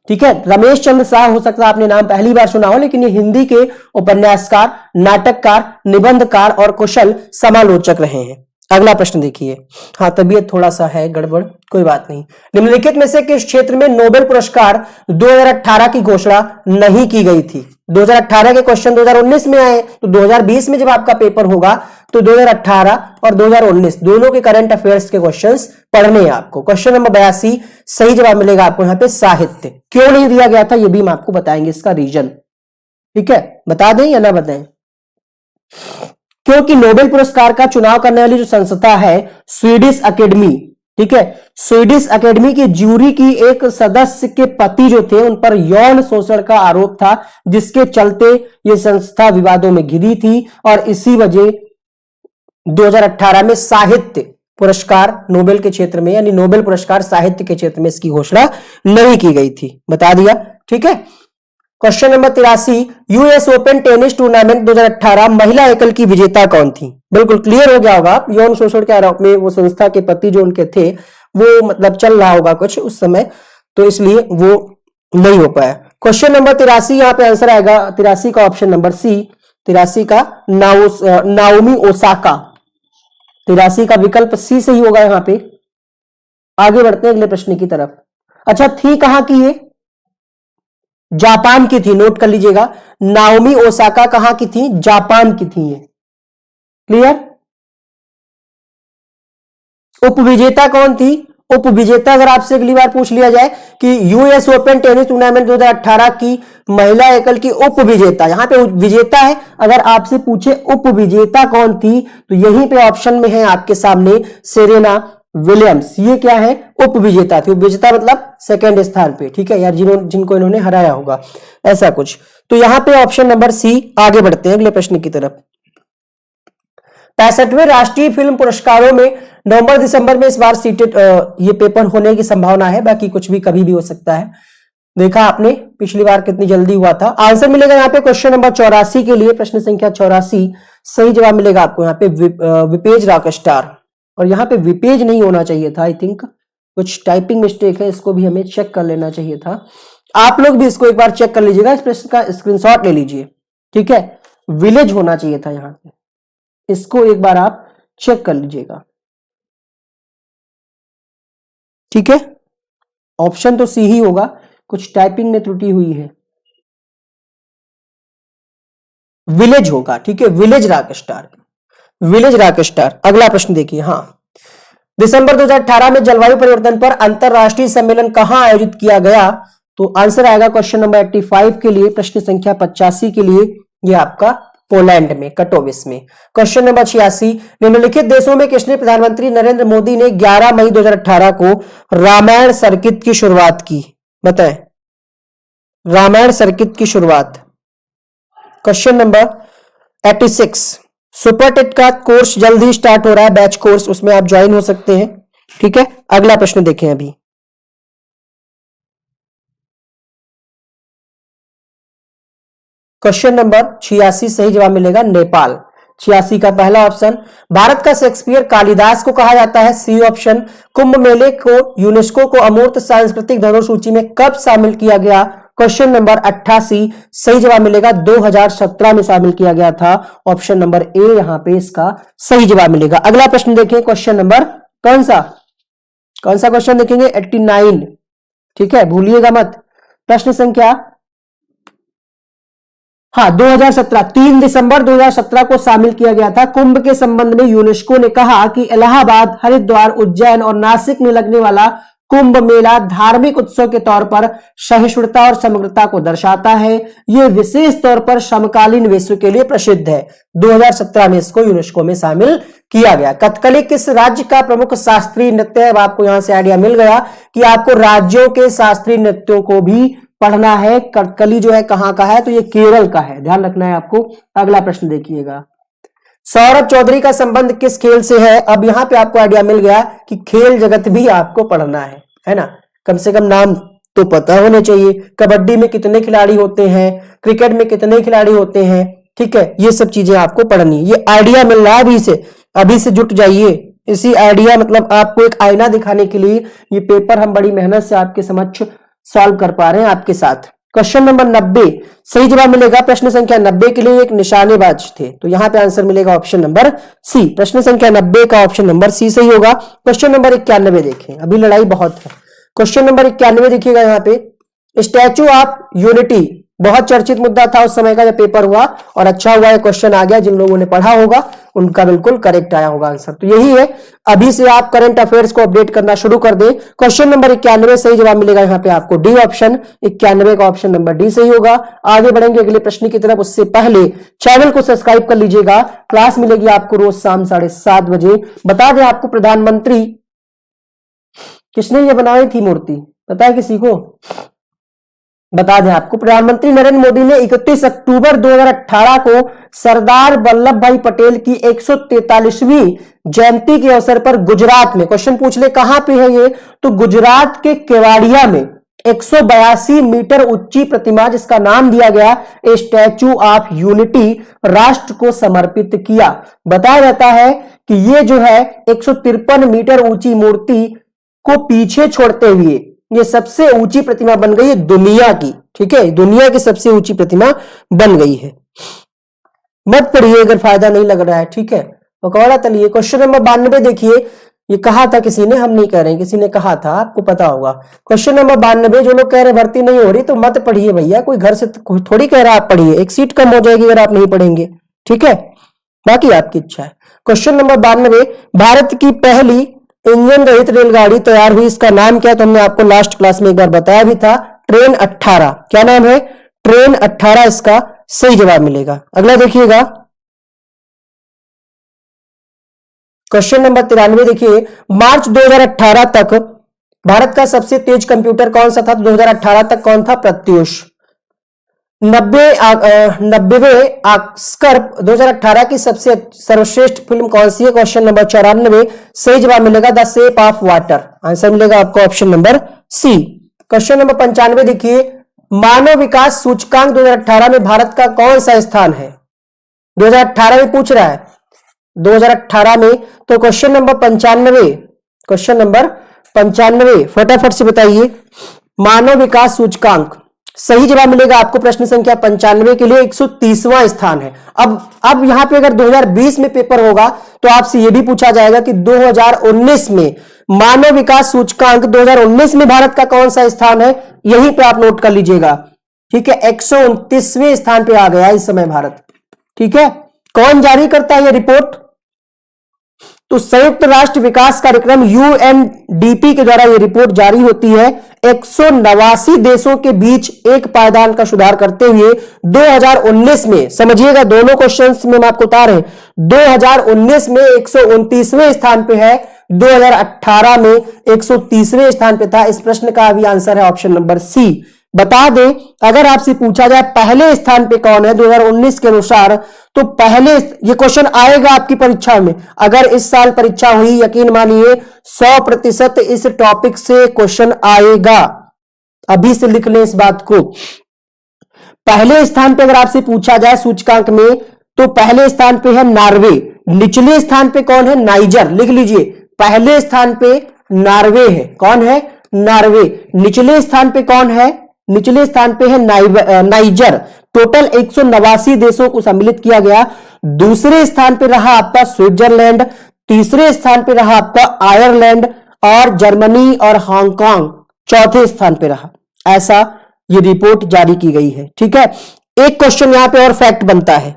ठीक है, रमेश चंद्र शाह हो सकता है आपने नाम पहली बार सुना हो, लेकिन ये हिंदी के उपन्यासकार, नाटककार, निबंधकार और कुशल समालोचक रहे हैं। अगला प्रश्न देखिए। हाँ, तबीयत थोड़ा सा है गड़बड़, कोई बात नहीं। निम्नलिखित में से किस क्षेत्र में नोबेल पुरस्कार 2018 की घोषणा नहीं की गई थी? 2018 के क्वेश्चन 2019 में आए, तो 2020 में जब आपका पेपर होगा तो 2018 और 2019 दोनों के करंट अफेयर्स के क्वेश्चंस पढ़ने हैं आपको। क्वेश्चन नंबर 82 सही जवाब मिलेगा आपको यहाँ पे साहित्य। क्यों नहीं दिया गया था ये भी हम आपको बताएंगे, इसका रीजन। ठीक है, बता दें या ना बताएं? क्योंकि नोबेल पुरस्कार का चुनाव करने वाली जो संस्था है स्वीडिश अकेडमी, ठीक है, स्वीडिश अकेडमी की ज्यूरी की एक सदस्य के पति जो थे उन पर यौन शोषण का आरोप था, जिसके चलते ये संस्था विवादों में घिरी थी और इसी वजह 2018 में साहित्य पुरस्कार नोबेल के क्षेत्र में, यानी नोबेल पुरस्कार साहित्य के क्षेत्र में इसकी घोषणा नहीं की गई थी। बता दिया। ठीक है, question number 83 US open tennis tournament 2018 महिला एकल की विजेता कौन थी? बिल्कुल क्लियर हो गया होगा। यौन शोषण के आरोप में वो संस्था के पति जो उनके थे वो मतलब चल रहा होगा कुछ उस समय, तो इसलिए वो नहीं हो पाया। क्वेश्चन नंबर 83 यहां पे आंसर आएगा 83 का ऑप्शन नंबर सी, 83 का नाओमी ओसाका। 83 का विकल्प सी सही होगा यहां पे। आगे बढ़ते हैं अगले प्रश्न की तरफ। अच्छा, थी कहां की ये? जापान की थी, नोट कर लीजिएगा। नाओमी ओसाका कहां की थी? जापान की थी ये। क्लियर? उपविजेता कौन थी? उपविजेता अगर आपसे अगली बार पूछ लिया जाए कि यूएस ओपन टेनिस टूर्नामेंट 2018 की महिला एकल की उपविजेता, यहां पे विजेता है, अगर आपसे पूछे उपविजेता कौन थी तो यहीं पे ऑप्शन में है आपके सामने सेरेना विलियम्स। ये क्या है? उपविजेता थी। उपविजेता मतलब सेकंड स्थान पे, ठीक है यार, जिनको इन्होंने हराया होगा, ऐसा कुछ। तो यहां पे ऑप्शन नंबर सी। आगे बढ़ते हैं अगले प्रश्न की तरफ। 65वें राष्ट्रीय फिल्म पुरस्कारों में नवंबर दिसंबर में इस बार सीटेड ये पेपर होने की संभावना है, बाकी कुछ भी कभी भी हो सकता है। देखा आपने पिछली बार कितनी जल्दी हुआ था। आंसर मिलेगा यहाँ पे क्वेश्चन नंबर 84 के लिए, प्रश्न संख्या 84 सही जवाब मिलेगा आपको यहाँ पे विपेज रॉकस्टार। और यहाँ पे विपेज नहीं होना चाहिए था, आई थिंक कुछ टाइपिंग मिस्टेक है, इसको भी हमें चेक कर लेना चाहिए था। आप लोग भी इसको एक बार चेक कर लीजिएगा, इस प्रश्न का स्क्रीनशॉट ले लीजिए। ठीक है, विलेज होना चाहिए था यहाँ पे, इसको एक बार आप चेक कर लीजिएगा। ठीक है, ऑप्शन तो सी ही होगा, कुछ टाइपिंग में त्रुटि हुई है, विलेज होगा। ठीक है, विलेज रॉकस्टार, विलेज रॉकस्टार। अगला प्रश्न देखिए। हाँ, दिसंबर 2018 में जलवायु परिवर्तन पर अंतरराष्ट्रीय सम्मेलन कहां आयोजित किया गया? तो आंसर आएगा क्वेश्चन नंबर 85 के लिए, प्रश्न संख्या 85 के लिए, ये आपका पोलैंड में, कटोविस में। क्वेश्चन नंबर 86 निम्नलिखित देशों में किसने प्रधानमंत्री नरेंद्र मोदी ने 11 मई 2018 को रामायण सर्किट की शुरुआत की? बताएं, रामायण सर्किट की शुरुआत। क्वेश्चन नंबर 86 सुपर टेट का कोर्स जल्द ही स्टार्ट हो रहा है, बैच कोर्स, उसमें आप ज्वाइन हो सकते हैं। ठीक है, अगला प्रश्न देखें अभी। क्वेश्चन नंबर 86 सही जवाब मिलेगा नेपाल। 86 का पहला ऑप्शन। भारत का शेक्सपियर कालिदास को कहा जाता है, सी ऑप्शन। कुंभ मेले को यूनेस्को को अमूर्त सांस्कृतिक धरोहर सूची में कब शामिल किया गया? क्वेश्चन नंबर 88 सही जवाब मिलेगा 2017 में शामिल किया गया था, ऑप्शन नंबर ए यहां पे इसका सही जवाब मिलेगा। अगला प्रश्न देखें, क्वेश्चन नंबर कौन सा क्वेश्चन देखेंगे? 89। ठीक है, भूलिएगा मत। प्रश्न संख्या हाँ, 2017 3 दिसंबर 2017 को शामिल किया गया था। कुंभ के संबंध में यूनेस्को ने कहा कि इलाहाबाद, हरिद्वार, उज्जैन और नासिक में लगने वाला कुंभ मेला धार्मिक उत्सव के तौर पर सहिष्णुता और समग्रता को दर्शाता है। यह विशेष तौर पर समकालीन विश्व के लिए प्रसिद्ध है। 2017 में इसको यूनेस्को में शामिल किया गया। कथकली किस राज्य का प्रमुख शास्त्रीय नृत्य है? अब आपको यहां से आइडिया मिल गया कि आपको राज्यों के शास्त्रीय नृत्यों को भी पढ़ना है। कथकली जो है कहां का है? तो ये केरल का है, ध्यान रखना है आपको। अगला प्रश्न देखिएगा, सौरभ चौधरी का संबंध किस खेल से है? अब यहां पे आपको आइडिया मिल गया कि खेल जगत भी आपको पढ़ना है ना, कम से कम नाम तो पता होने चाहिए। कबड्डी में कितने खिलाड़ी होते हैं, क्रिकेट में कितने खिलाड़ी होते हैं, ठीक है, ये सब चीजें आपको पढ़नी है। ये आइडिया मिल रहा है अभी से जुट जाइए। इसी आइडिया मतलब आपको एक आईना दिखाने के लिए ये पेपर हम बड़ी मेहनत से आपके समक्ष सॉल्व कर पा रहे हैं आपके साथ। क्वेश्चन नंबर 90 सही जवाब मिलेगा। प्रश्न संख्या 90 के लिए एक निशानेबाज थे, तो यहां पे आंसर मिलेगा ऑप्शन नंबर सी। प्रश्न संख्या 90 का ऑप्शन नंबर सी सही होगा। क्वेश्चन नंबर 91 देखें, अभी लड़ाई बहुत है। क्वेश्चन नंबर 91 देखिएगा, यहाँ पे स्टैचू ऑफ यूनिटी बहुत चर्चित मुद्दा था उस समय का जब पेपर हुआ, और अच्छा हुआ क्वेश्चन आ गया। जिन लोगों ने पढ़ा होगा उनका बिल्कुल करेक्ट आया होगा आंसर। तो यही है, अभी से आप करंट अफेयर्स को अपडेट करना शुरू कर दें। क्वेश्चन नंबर 91 सही जवाब मिलेगा यहाँ पे आपको डी ऑप्शन। 91 का ऑप्शन नंबर डी सही होगा। आगे बढ़ेंगे अगले प्रश्न की तरफ, उससे पहले चैनल को सब्सक्राइब कर लीजिएगा। क्लास मिलेगी आपको रोज शाम 7:30 बजे। बता दें आपको प्रधानमंत्री किसने ये बनाई थी मूर्ति, पता है किसी को? बता दें आपको प्रधानमंत्री नरेंद्र मोदी ने 31 अक्टूबर 2018 को सरदार वल्लभ भाई पटेल की 143वीं जयंती के अवसर पर गुजरात में, क्वेश्चन पूछ ले कहां पे है ये, तो गुजरात के केवाड़िया में 182 मीटर ऊंची प्रतिमा जिसका नाम दिया गया स्टैचू ऑफ यूनिटी राष्ट्र को समर्पित किया। बताया जाता है कि ये जो है 153 मीटर ऊंची मूर्ति को पीछे छोड़ते हुए ये सबसे ऊंची प्रतिमा बन गई है दुनिया की, ठीक है, दुनिया की सबसे ऊंची प्रतिमा बन गई है। मत पढ़िए अगर फायदा नहीं लग रहा है, ठीक है। पकौड़ा तलिए। क्वेश्चन नंबर 92 देखिए, ये कहा था किसी ने, हम नहीं कह रहे, किसी ने कहा था, आपको पता होगा। क्वेश्चन नंबर 92, जो लोग कह रहे भर्ती नहीं हो रही तो मत पढ़िए भैया, कोई घर से थोड़ी कह रहा आप पढ़िए, एक सीट कम हो जाएगी अगर आप नहीं पढ़ेंगे, ठीक है, बाकी आपकी इच्छा है। क्वेश्चन नंबर 92, भारत की पहली इंजन रहित रेलगाड़ी तैयार हुई, इसका नाम क्या? तो हमने आपको लास्ट क्लास में एक बार बताया भी था, ट्रेन 18। क्या नाम है? ट्रेन 18 इसका सही जवाब मिलेगा। अगला देखिएगा, क्वेश्चन नंबर 93 देखिए, मार्च 2018 तक भारत का सबसे तेज कंप्यूटर कौन सा था? 2018 तक कौन था? प्रत्यूष। 90वें ऑस्कर 2018 की सबसे सर्वश्रेष्ठ फिल्म कौन सी है? क्वेश्चन नंबर 94 सही जवाब मिलेगा the shape of water. Answer मिलेगा आपको option number C. Question number 95 देखिए, मानव विकास सूचकांक 2018 में भारत का कौन सा स्थान है? 2018 में पूछ रहा है 2018 में, तो क्वेश्चन नंबर 95, क्वेश्चन नंबर 95 फटाफट से बताइए। मानव विकास सूचकांक सही जवाब मिलेगा आपको प्रश्न संख्या 95 के लिए 130वां स्थान है। अब यहां पे अगर 2020 में पेपर होगा तो आपसे यह भी पूछा जाएगा कि 2019 में मानव विकास सूचकांक 2019 में भारत का कौन सा स्थान है, यहीं पे आप नोट कर लीजिएगा, ठीक है। 129वें स्थान पे आ गया इस समय भारत, ठीक है। कौन जारी करता है यह रिपोर्ट? तो संयुक्त राष्ट्र विकास कार्यक्रम यूएनडीपी के द्वारा यह रिपोर्ट जारी होती है। 189 देशों के बीच एक पायदान का सुधार करते हुए 2019 में, समझिएगा दोनों क्वेश्चंस में हम आपको बता रहे हैं, 2019 में 129वें स्थान पे है, 2018 में 130वें स्थान पे था। इस प्रश्न का अभी आंसर है ऑप्शन नंबर सी। बता दें अगर आपसे पूछा जाए पहले स्थान पे कौन है 2019 के अनुसार, तो पहले ये क्वेश्चन आएगा आपकी परीक्षा में। अगर इस साल परीक्षा हुई, यकीन मानिए 100% इस टॉपिक से क्वेश्चन आएगा। अभी से लिख लें इस बात को। पहले स्थान पे अगर आपसे पूछा जाए सूचकांक में, तो पहले स्थान पे है नॉर्वे, निचले स्थान पे कौन है? नाइजर। लिख लीजिए, पहले स्थान पे नॉर्वे है। कौन है? नॉर्वे। निचले स्थान पे कौन है? निचले स्थान पे है नाइजर। टोटल 189 देशों को सम्मिलित किया गया। दूसरे स्थान पे रहा आपका स्विट्जरलैंड, तीसरे स्थान पे रहा आपका आयरलैंड, और जर्मनी और हांगकांग चौथे स्थान पे रहा। ऐसा ये रिपोर्ट जारी की गई है, ठीक है। एक क्वेश्चन यहां पे और फैक्ट बनता है,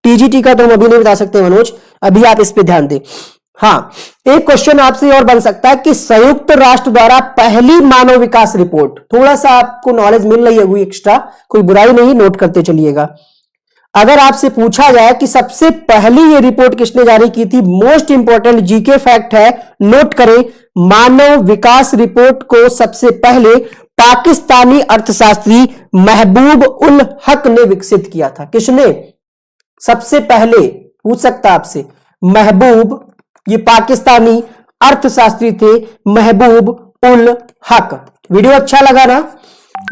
टीजीटी का तो हम अभी नहीं बता सकते मनोज, अभी आप इस पे ध्यान दें। हाँ, एक क्वेश्चन आपसे और बन सकता है कि संयुक्त राष्ट्र द्वारा पहली मानव विकास रिपोर्ट, थोड़ा सा आपको नॉलेज मिल रही है एक्स्ट्रा, कोई बुराई नहीं, नोट करते चलिएगा। अगर आपसे पूछा जाए कि सबसे पहली ये रिपोर्ट किसने जारी की थी, मोस्ट इंपॉर्टेंट जीके फैक्ट है, नोट करें, मानव विकास रिपोर्ट को सबसे पहले पाकिस्तानी अर्थशास्त्री महबूब उल हक ने विकसित किया था। किसने सबसे पहले, पूछ सकता आपसे, महबूब, ये पाकिस्तानी अर्थशास्त्री थे महबूब उल हक। वीडियो अच्छा लगा ना,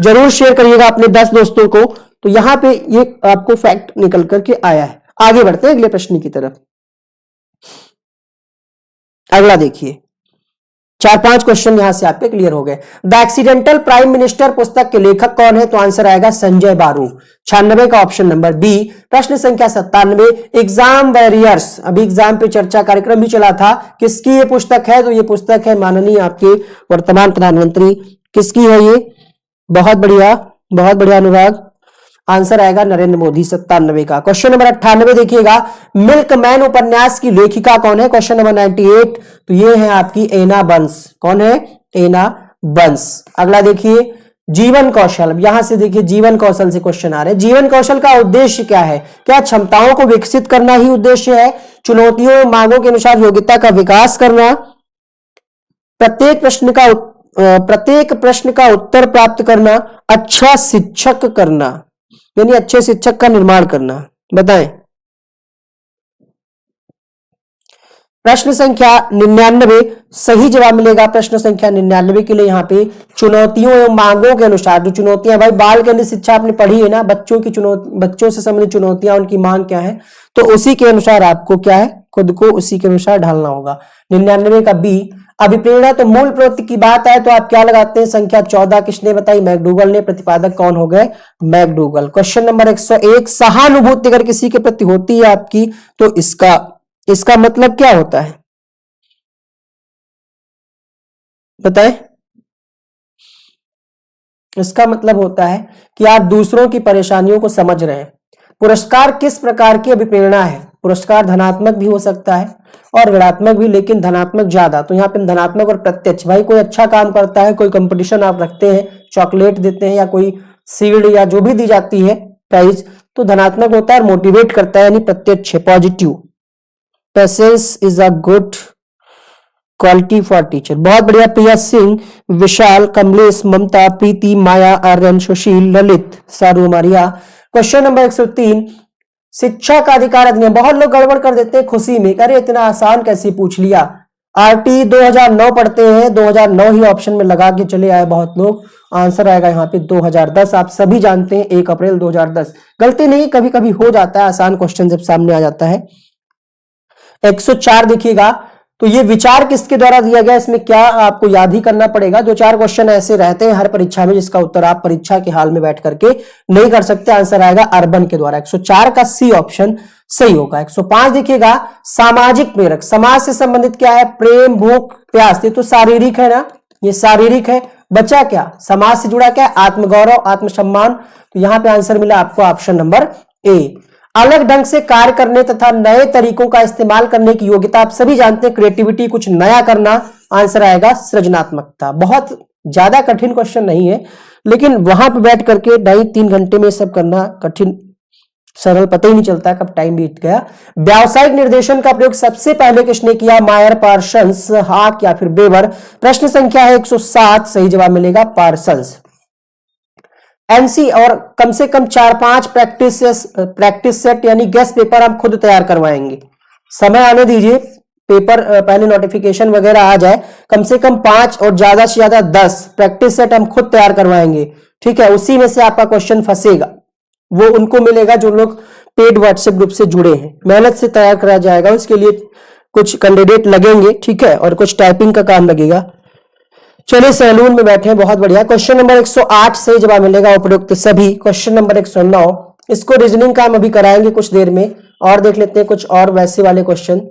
जरूर शेयर करिएगा अपने 10 दोस्तों को। तो यहां पे ये आपको फैक्ट निकल करके आया है। आगे बढ़ते हैं अगले प्रश्न की तरफ। अगला देखिए, 4-5 क्वेश्चन यहां से आपके क्लियर हो गए। द एक्सीडेंटल प्राइम मिनिस्टर पुस्तक के लेखक कौन है, तो आंसर आएगा संजय बारू, 96 का ऑप्शन नंबर बी। प्रश्न संख्या 97, एग्जाम वॉरियर्स, अभी एग्जाम पे चर्चा कार्यक्रम भी चला था, किसकी ये पुस्तक है, तो ये पुस्तक है माननीय आपके वर्तमान प्रधानमंत्री, किसकी है ये, बहुत बढ़िया अनुराग, आंसर आएगा नरेंद्र मोदी, 97 का। क्वेश्चन नंबर 98 देखिएगा, मिल्कमैन उपन्यास की लेखिका कौन है, क्वेश्चन नंबर 98, तो ये है आपकी एना बंस। कौन है, एना बंस। अगला देखिए, जीवन कौशल, यहां से देखिए जीवन कौशल से क्वेश्चन आ रहे हैं। जीवन कौशल का उद्देश्य क्या है, क्या क्षमताओं को विकसित करना ही उद्देश्य है, चुनौतियों मांगों के अनुसार योग्यता का विकास करना, प्रत्येक प्रश्न का उत्तर प्राप्त करना, अच्छा शिक्षक करना, यानी अच्छे शिक्षक का निर्माण करना, बताएं। प्रश्न संख्या 99 सही जवाब मिलेगा। प्रश्न संख्या 99 के लिए यहाँ पे चुनौतियों एवं मांगों के अनुसार, जो चुनौतियां, भाई बाल केंद्रित शिक्षा आपने पढ़ी है ना, बच्चों से संबंधित चुनौतियां, उनकी मांग क्या है, तो उसी के अनुसार आपको क्या है, खुद को उसी के अनुसार ढालना होगा। 99 का बी। अभिप्रेरणा, तो मूल प्रवृत्ति की बात आए तो आप क्या लगाते हैं, संख्या 14 किसने बताई, मैकडूगल ने। प्रतिपादक कौन हो गए, मैकडूगल। क्वेश्चन नंबर 101, सहानुभूति अगर किसी के प्रति होती है आपकी, तो इसका मतलब क्या होता है, बताएं। इसका मतलब होता है कि आप दूसरों की परेशानियों को समझ रहे हैं। पुरस्कार किस प्रकार की अभिप्रेरणा है, पुरस्कार धनात्मक भी हो सकता है और ऋणात्मक भी, लेकिन धनात्मक ज्यादा। तो यहाँ पे धनात्मक और प्रत्यक्ष, भाई कोई अच्छा काम करता है, कोई कंपटीशन आप रखते हैं, चॉकलेट देते हैं या कोई सील्ड या जो भी दी जाती है प्राइज, तो धनात्मक होता है और मोटिवेट करता है, यानी प्रत्यक्ष, positive. Patience is a good quality for teacher, बहुत बढ़िया। प्रिया सिंह, विशाल, कमलेश, ममता, प्रीति, माया, आर्यन, सुशील, ललित, सारू, मारिया। क्वेश्चन नंबर 103, शिक्षा का अधिकार अधिनियम, बहुत लोग गड़बड़ कर देते हैं खुशी में, अरे इतना आसान कैसे पूछ लिया। आरटी 2009 पढ़ते हैं, 2009 ही ऑप्शन में लगा के चले आए बहुत लोग, आंसर आएगा यहाँ पे 2010। आप सभी जानते हैं 1 अप्रैल 2010, गलती नहीं, कभी कभी हो जाता है, आसान क्वेश्चन जब सामने आ जाता है। 104 देखिएगा, तो ये विचार किसके द्वारा दिया गया, इसमें क्या आपको याद ही करना पड़ेगा। 2-4 क्वेश्चन ऐसे रहते हैं हर परीक्षा में जिसका उत्तर आप परीक्षा के हाल में बैठ करके नहीं कर सकते, आंसर आएगा अर्बन के द्वारा। 104 का सी ऑप्शन सही होगा। 105 देखिएगा, सामाजिक प्रेरक, समाज से संबंधित क्या है, प्रेम, भूख, प्यास, ये तो शारीरिक है ना, ये शारीरिक है। बचा क्या, समाज से जुड़ा क्या, आत्मगौरव, आत्मसम्मान, तो यहां पे आंसर मिला आपको ऑप्शन नंबर ए। अलग ढंग से कार्य करने तथा नए तरीकों का इस्तेमाल करने की योग्यता, आप सभी जानते हैं क्रिएटिविटी, कुछ नया करना, आंसर आएगा सृजनात्मकता। बहुत ज्यादा कठिन क्वेश्चन नहीं है, लेकिन वहां पे बैठ करके 2.5-3 घंटे में सब करना कठिन, सरल पता ही नहीं चलता कब टाइम बीत गया। व्यावसायिक निर्देशन का प्रयोग सबसे पहले किसने किया, मायर, पार्सन्स, हाक या फिर बेवर। प्रश्न संख्या है 107, सही जवाब मिलेगा पार्सन्स। एनसी, और कम से कम 4-5 प्रैक्टिस सेट यानी गेस्ट पेपर हम खुद तैयार करवाएंगे, समय आने दीजिए, पेपर पहले नोटिफिकेशन वगैरह आ जाए, कम से कम 5 और ज्यादा से ज्यादा 10 प्रैक्टिस सेट हम खुद तैयार करवाएंगे, ठीक है। उसी में से आपका क्वेश्चन फंसेगा, वो उनको मिलेगा जो लोग पेड व्हाट्सएप ग्रुप से जुड़े हैं, मेहनत से तैयार कराया जाएगा, उसके लिए कुछ कैंडिडेट लगेंगे, ठीक है, और कुछ टाइपिंग का काम लगेगा। चलिए सैलून में बैठे हैं, बहुत बढ़िया। क्वेश्चन नंबर 108 सही जवाब मिलेगा उपरोक्त सभी। क्वेश्चन नंबर 109, इसको रीजनिंग का हम अभी कराएंगे कुछ देर में, और देख लेते हैं कुछ और वैसे वाले क्वेश्चन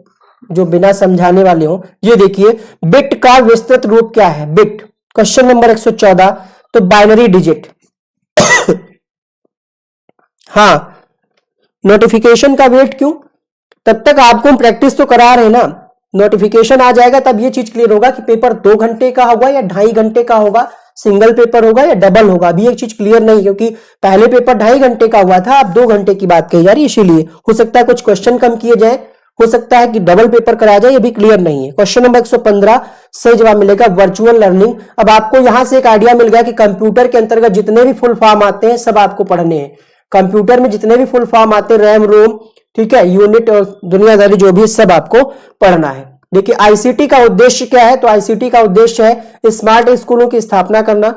जो बिना समझाने वाले हो। ये देखिए, बिट का विस्तृत रूप क्या है, बिट। क्वेश्चन नंबर 114, तो बाइनरी डिजिट हाँ, नोटिफिकेशन का वेट क्यों? तब तक आपको हम प्रैक्टिस तो करा रहे हैं ना, नोटिफिकेशन आ जाएगा तब ये चीज क्लियर होगा कि पेपर 2 घंटे का होगा या 2.5 घंटे का होगा, सिंगल पेपर होगा या डबल होगा। अभी एक चीज क्लियर नहीं, क्योंकि पहले पेपर 2.5 घंटे का हुआ था, अब 2 घंटे की बात कही जा रही है, इसीलिए हो सकता है कुछ क्वेश्चन कम किए जाए, हो सकता है कि डबल पेपर कराया जाए, ये भी क्लियर नहीं है। क्वेश्चन नंबर 115 सही जवाब मिलेगा वर्चुअल लर्निंग। अब आपको यहां से एक आइडिया मिल गया कि कंप्यूटर के अंतर्गत जितने भी फुल फॉर्म आते हैं सब आपको पढ़ने हैं। कंप्यूटर में जितने भी फुल फॉर्म आते हैं, रैम रोम, ठीक है, यूनिट और दुनियादारी जो भी, सब आपको पढ़ना है। देखिए आईसीटी का उद्देश्य क्या है, तो आईसीटी का उद्देश्य है स्मार्ट स्कूलों की स्थापना करना,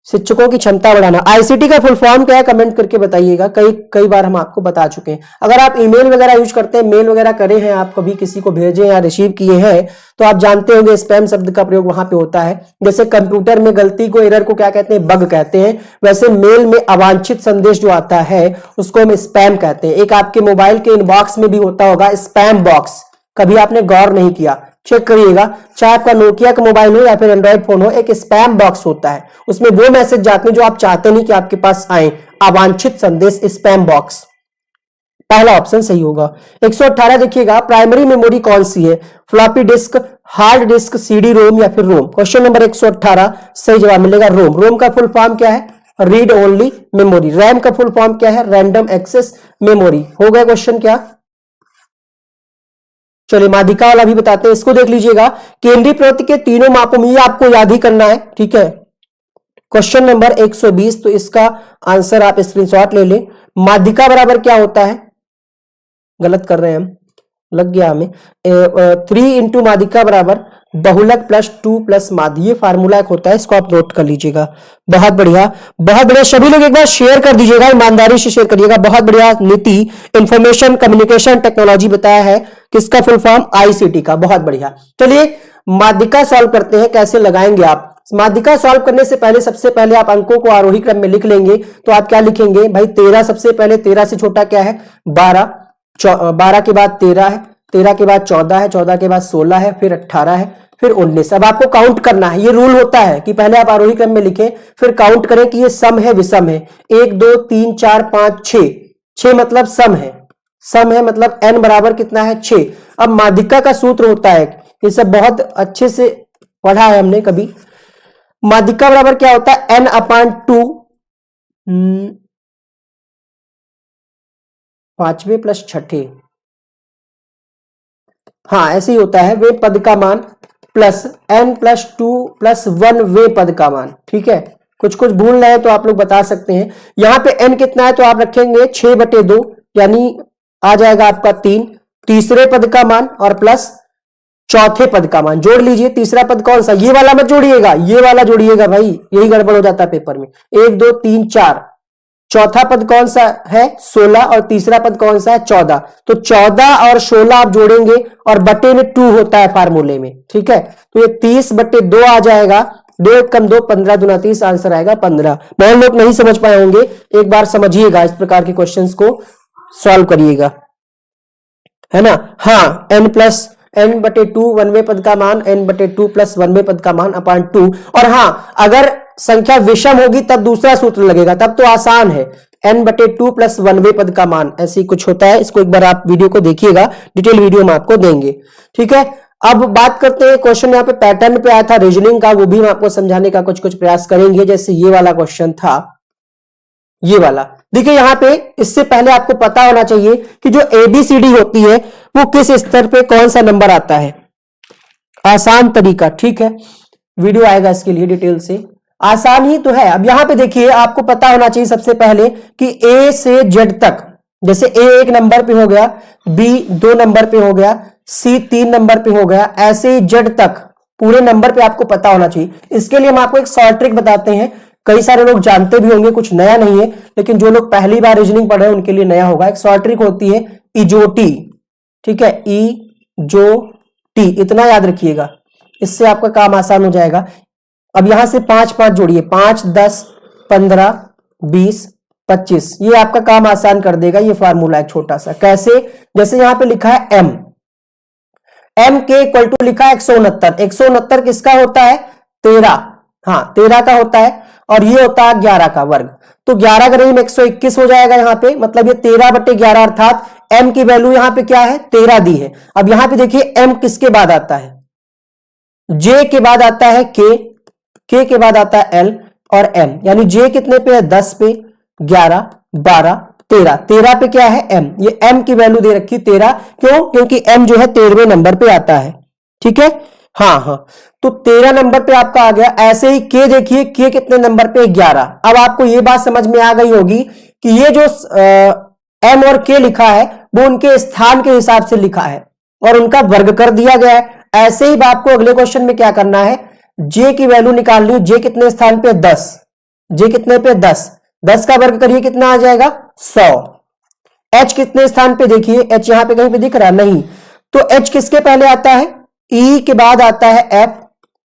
शिक्षकों की क्षमता बढ़ाना। आईसीटी का फुल फॉर्म क्या है कमेंट करके बताइएगा, कई बार हम आपको बता चुके हैं। अगर आप ईमेल वगैरह यूज करते हैं, मेल वगैरह करे हैं, आप कभी किसी को भेजे या रिसीव किए हैं, तो आप जानते होंगे स्पैम शब्द का प्रयोग वहां पे होता है। जैसे कंप्यूटर में गलती को, एरर को क्या कहते हैं, बग कहते हैं, वैसे मेल में अवांछित संदेश जो आता है उसको हम स्पैम कहते हैं। एक आपके मोबाइल के इनबॉक्स में भी होता होगा स्पैम बॉक्स, कभी आपने गौर नहीं किया, चेक करिएगा, चाहे आपका नोकिया का मोबाइल हो या फिर एंड्रॉइड फोन हो, एक स्पैम बॉक्स होता है, उसमें वो मैसेज जाते हैं जो आप चाहते नहीं कि आपके पास आए, अवांछित संदेश, स्पैम बॉक्स। पहला ऑप्शन सही होगा। 118 देखिएगा, प्राइमरी मेमोरी कौन सी है, floppy disk, hard disk, CD ROM या फिर रोम। क्वेश्चन नंबर 118 सही जवाब मिलेगा रोम। रोम का फुल फॉर्म क्या है, रीड ओनली मेमोरी। रैम का फुल फॉर्म क्या है, रैंडम एक्सेस मेमोरी। हो गया क्वेश्चन क्या? चलिए माध्यिका वाला भी बताते हैं, इसको देख लीजिएगा। केंद्रीय प्रवृत्ति के तीनों मापों में, ये आपको याद ही करना है, ठीक है। क्वेश्चन नंबर 120, तो इसका आंसर आप स्क्रीनशॉट ले लें। माध्यिका बराबर क्या होता है, गलत कर रहे हैं हम, लग गया हमें। 3 इंटू माध्यिका बराबर बहुलक प्लस 2 प्लस माध्य, ये फार्मूला एक होता है, इसको आप नोट कर लीजिएगा। बहुत बढ़िया, बहुत बढ़िया। सभी लोग एक बार शेयर कर दीजिएगा, ईमानदारी से शेयर करिएगा। बहुत बढ़िया। नीति इंफॉर्मेशन कम्युनिकेशन टेक्नोलॉजी बताया है, किसका फुल फॉर्म, आईसीटी का। बहुत बढ़िया। चलिए माध्यिका सॉल्व करते हैं, कैसे लगाएंगे आप। माध्यिका सॉल्व करने से पहले सबसे पहले आप अंकों को आरोही क्रम में लिख लेंगे। तो आप क्या लिखेंगे भाई, 13 सबसे पहले, 13 से छोटा क्या है, 12, 12 के बाद 13 है, 13 के बाद 14 है, 14 के बाद 16 है, फिर 18 है, फिर 19। अब आपको काउंट करना है, ये रूल होता है कि पहले आप आरोही क्रम में लिखें, फिर काउंट करें कि ये सम है विषम है। 1 2 3 4 5 6, 6 मतलब सम है, सम है मतलब n बराबर कितना है, 6। अब माध्यिका का सूत्र होता है, ये सब बहुत अच्छे से पढ़ा है हमने कभी। माध्यिका बराबर क्या होता है, n/2, 5वें प्लस 6ठे, हाँ ऐसे ही होता है, वे पद का मान प्लस n+2 + 1 वे पद का मान। ठीक है, कुछ कुछ भूल रहे हैं तो आप लोग बता सकते हैं। यहां पे n कितना है तो आप रखेंगे 6/2, यानी आ जाएगा आपका 3, तीसरे पद का मान और प्लस चौथे पद का मान। जोड़ लीजिए, तीसरा पद कौन सा, ये वाला मत जोड़िएगा, ये वाला जोड़िएगा भाई, यही गड़बड़ हो जाता है पेपर में। 1 2 3 4, चौथा पद कौन सा है 16 और तीसरा पद कौन सा है 14। तो 14 और 16 आप जोड़ेंगे और बटे में 2 होता है फार्मूले में। ठीक है, तो ये 30/2 आ जाएगा, 2 1 कम 2, 15 दूना 30, आंसर आएगा 15। बहुत लोग नहीं समझ पाए होंगे, एक बार समझिएगा, इस प्रकार के क्वेश्चंस को सॉल्व करिएगा, है ना। हाँ, n+n/2 1वें पद का मान, n/2 + 1वें पद का मान अपान 2। और हाँ, अगर संख्या विषम होगी तब दूसरा सूत्र लगेगा, तब तो आसान है, n/2 + 1वें पद का मान, ऐसे ही कुछ होता है। इसको एक बार आप वीडियो को देखिएगा, डिटेल वीडियो हम आपको देंगे। ठीक है, अब बात करते हैं क्वेश्चन यहाँ पे पैटर्न पे आया था रीजनिंग का, वो भी हम आपको समझाने का कुछ कुछ प्रयास करेंगे। जैसे ये वाला क्वेश्चन था, ये वाला देखिए यहाँ पे, इससे पहले आपको पता होना चाहिए कि जो ABCD होती है वो किस स्तर पे कौन सा नंबर आता है। आसान तरीका, ठीक है, वीडियो आएगा इसके लिए डिटेल से, आसान ही तो है। अब यहां पे देखिए, आपको पता होना चाहिए सबसे पहले कि A से Z तक, जैसे A 1 नंबर पे हो गया, B 2 नंबर पे हो गया, C 3 नंबर पे हो गया, ऐसे ही Z तक पूरे नंबर पे आपको पता होना चाहिए। इसके लिए हम आपको एक शॉर्ट ट्रिक बताते हैं, कई सारे लोग जानते भी होंगे, कुछ नया नहीं है, लेकिन जो लोग पहली बार रीजनिंग पढ़ रहे हैं उनके लिए नया होगा। एक शॉर्ट ट्रिक होती है इजोटी, ठीक है, इजोटी, इतना याद रखिएगा, इससे आपका काम आसान हो जाएगा। अब यहां से 5 5 जोड़िए, 5 10 15 20 25, ये आपका काम आसान कर देगा। ये फार्मूला है छोटा सा, कैसे, जैसे यहां पे लिखा है m के इक्वल टू लिखा है 169, 169 किसका होता है 13, हाँ 13 का होता है और ये होता है 11 का वर्ग, तो 11 का रेंज में 121 हो जाएगा यहाँ पे, मतलब ये 13/11 अर्थात m की वैल्यू यहाँ पे क्या है 13 दी है। अब यहाँ पे देखिए m किसके बाद आता है, j के बाद आता है k के बाद आता है l और m, यानी j कितने पे है 10 पे, 11, 12, 13 पे क्या है m, ये m की वैल्यू दे रखी 13, क्यों, क्योंकि m जो है 13वें नंबर पे आता है। ठीक है, हाँ हाँ, तो 13 नंबर पे आपका आ गया। ऐसे ही k देखिए, k कितने नंबर पे 11। अब आपको ये बात समझ में आ गई होगी कि ये जो m और k लिखा है वो उनके स्थान के हिसाब से लिखा है और उनका वर्ग कर दिया गया है। ऐसे ही आपको अगले क्वेश्चन में क्या करना है, j की वैल्यू निकालनी है। j कितने स्थान पे 10, j कितने पे 10, 10 का वर्ग करिए कितना आ जाएगा 100। h कितने स्थान पे, देखिए h यहां पे कहीं पे दिख रहा नहीं, तो h किसके पहले आता है, e के बाद आता है f,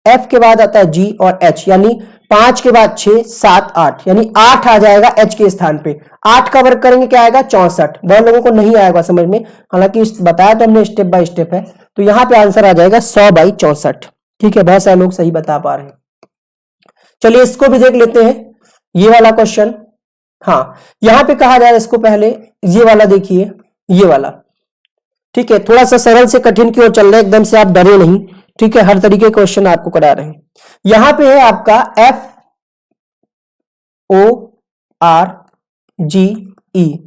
f के बाद आता है g और h, यानी 5 के बाद 6, 7, 8, यानी 8 आ जाएगा h के स्थान पे। 8 का वर्ग करेंगे क्या आएगा 64। बहुत लोगों को नहीं आएगा समझ में, हालांकि बताया तो हमने स्टेप बाय स्टेप है। तो यहां पे आंसर आ जाएगा 100/64। ठीक है, बहुत सारे लोग सही बता पा रहे हैं। चलिए इसको भी देख लेते हैं, ये वाला क्वेश्चन। हाँ, यहां पे कहा जा रहा है, इसको पहले ये वाला देखिए, ये वाला ठीक है, थोड़ा सा सरल से कठिन की ओर चल रहा है, एकदम से आप डरे नहीं। ठीक है, हर तरीके के क्वेश्चन आपको करा रहे हैं। यहां पे है आपका FORGE,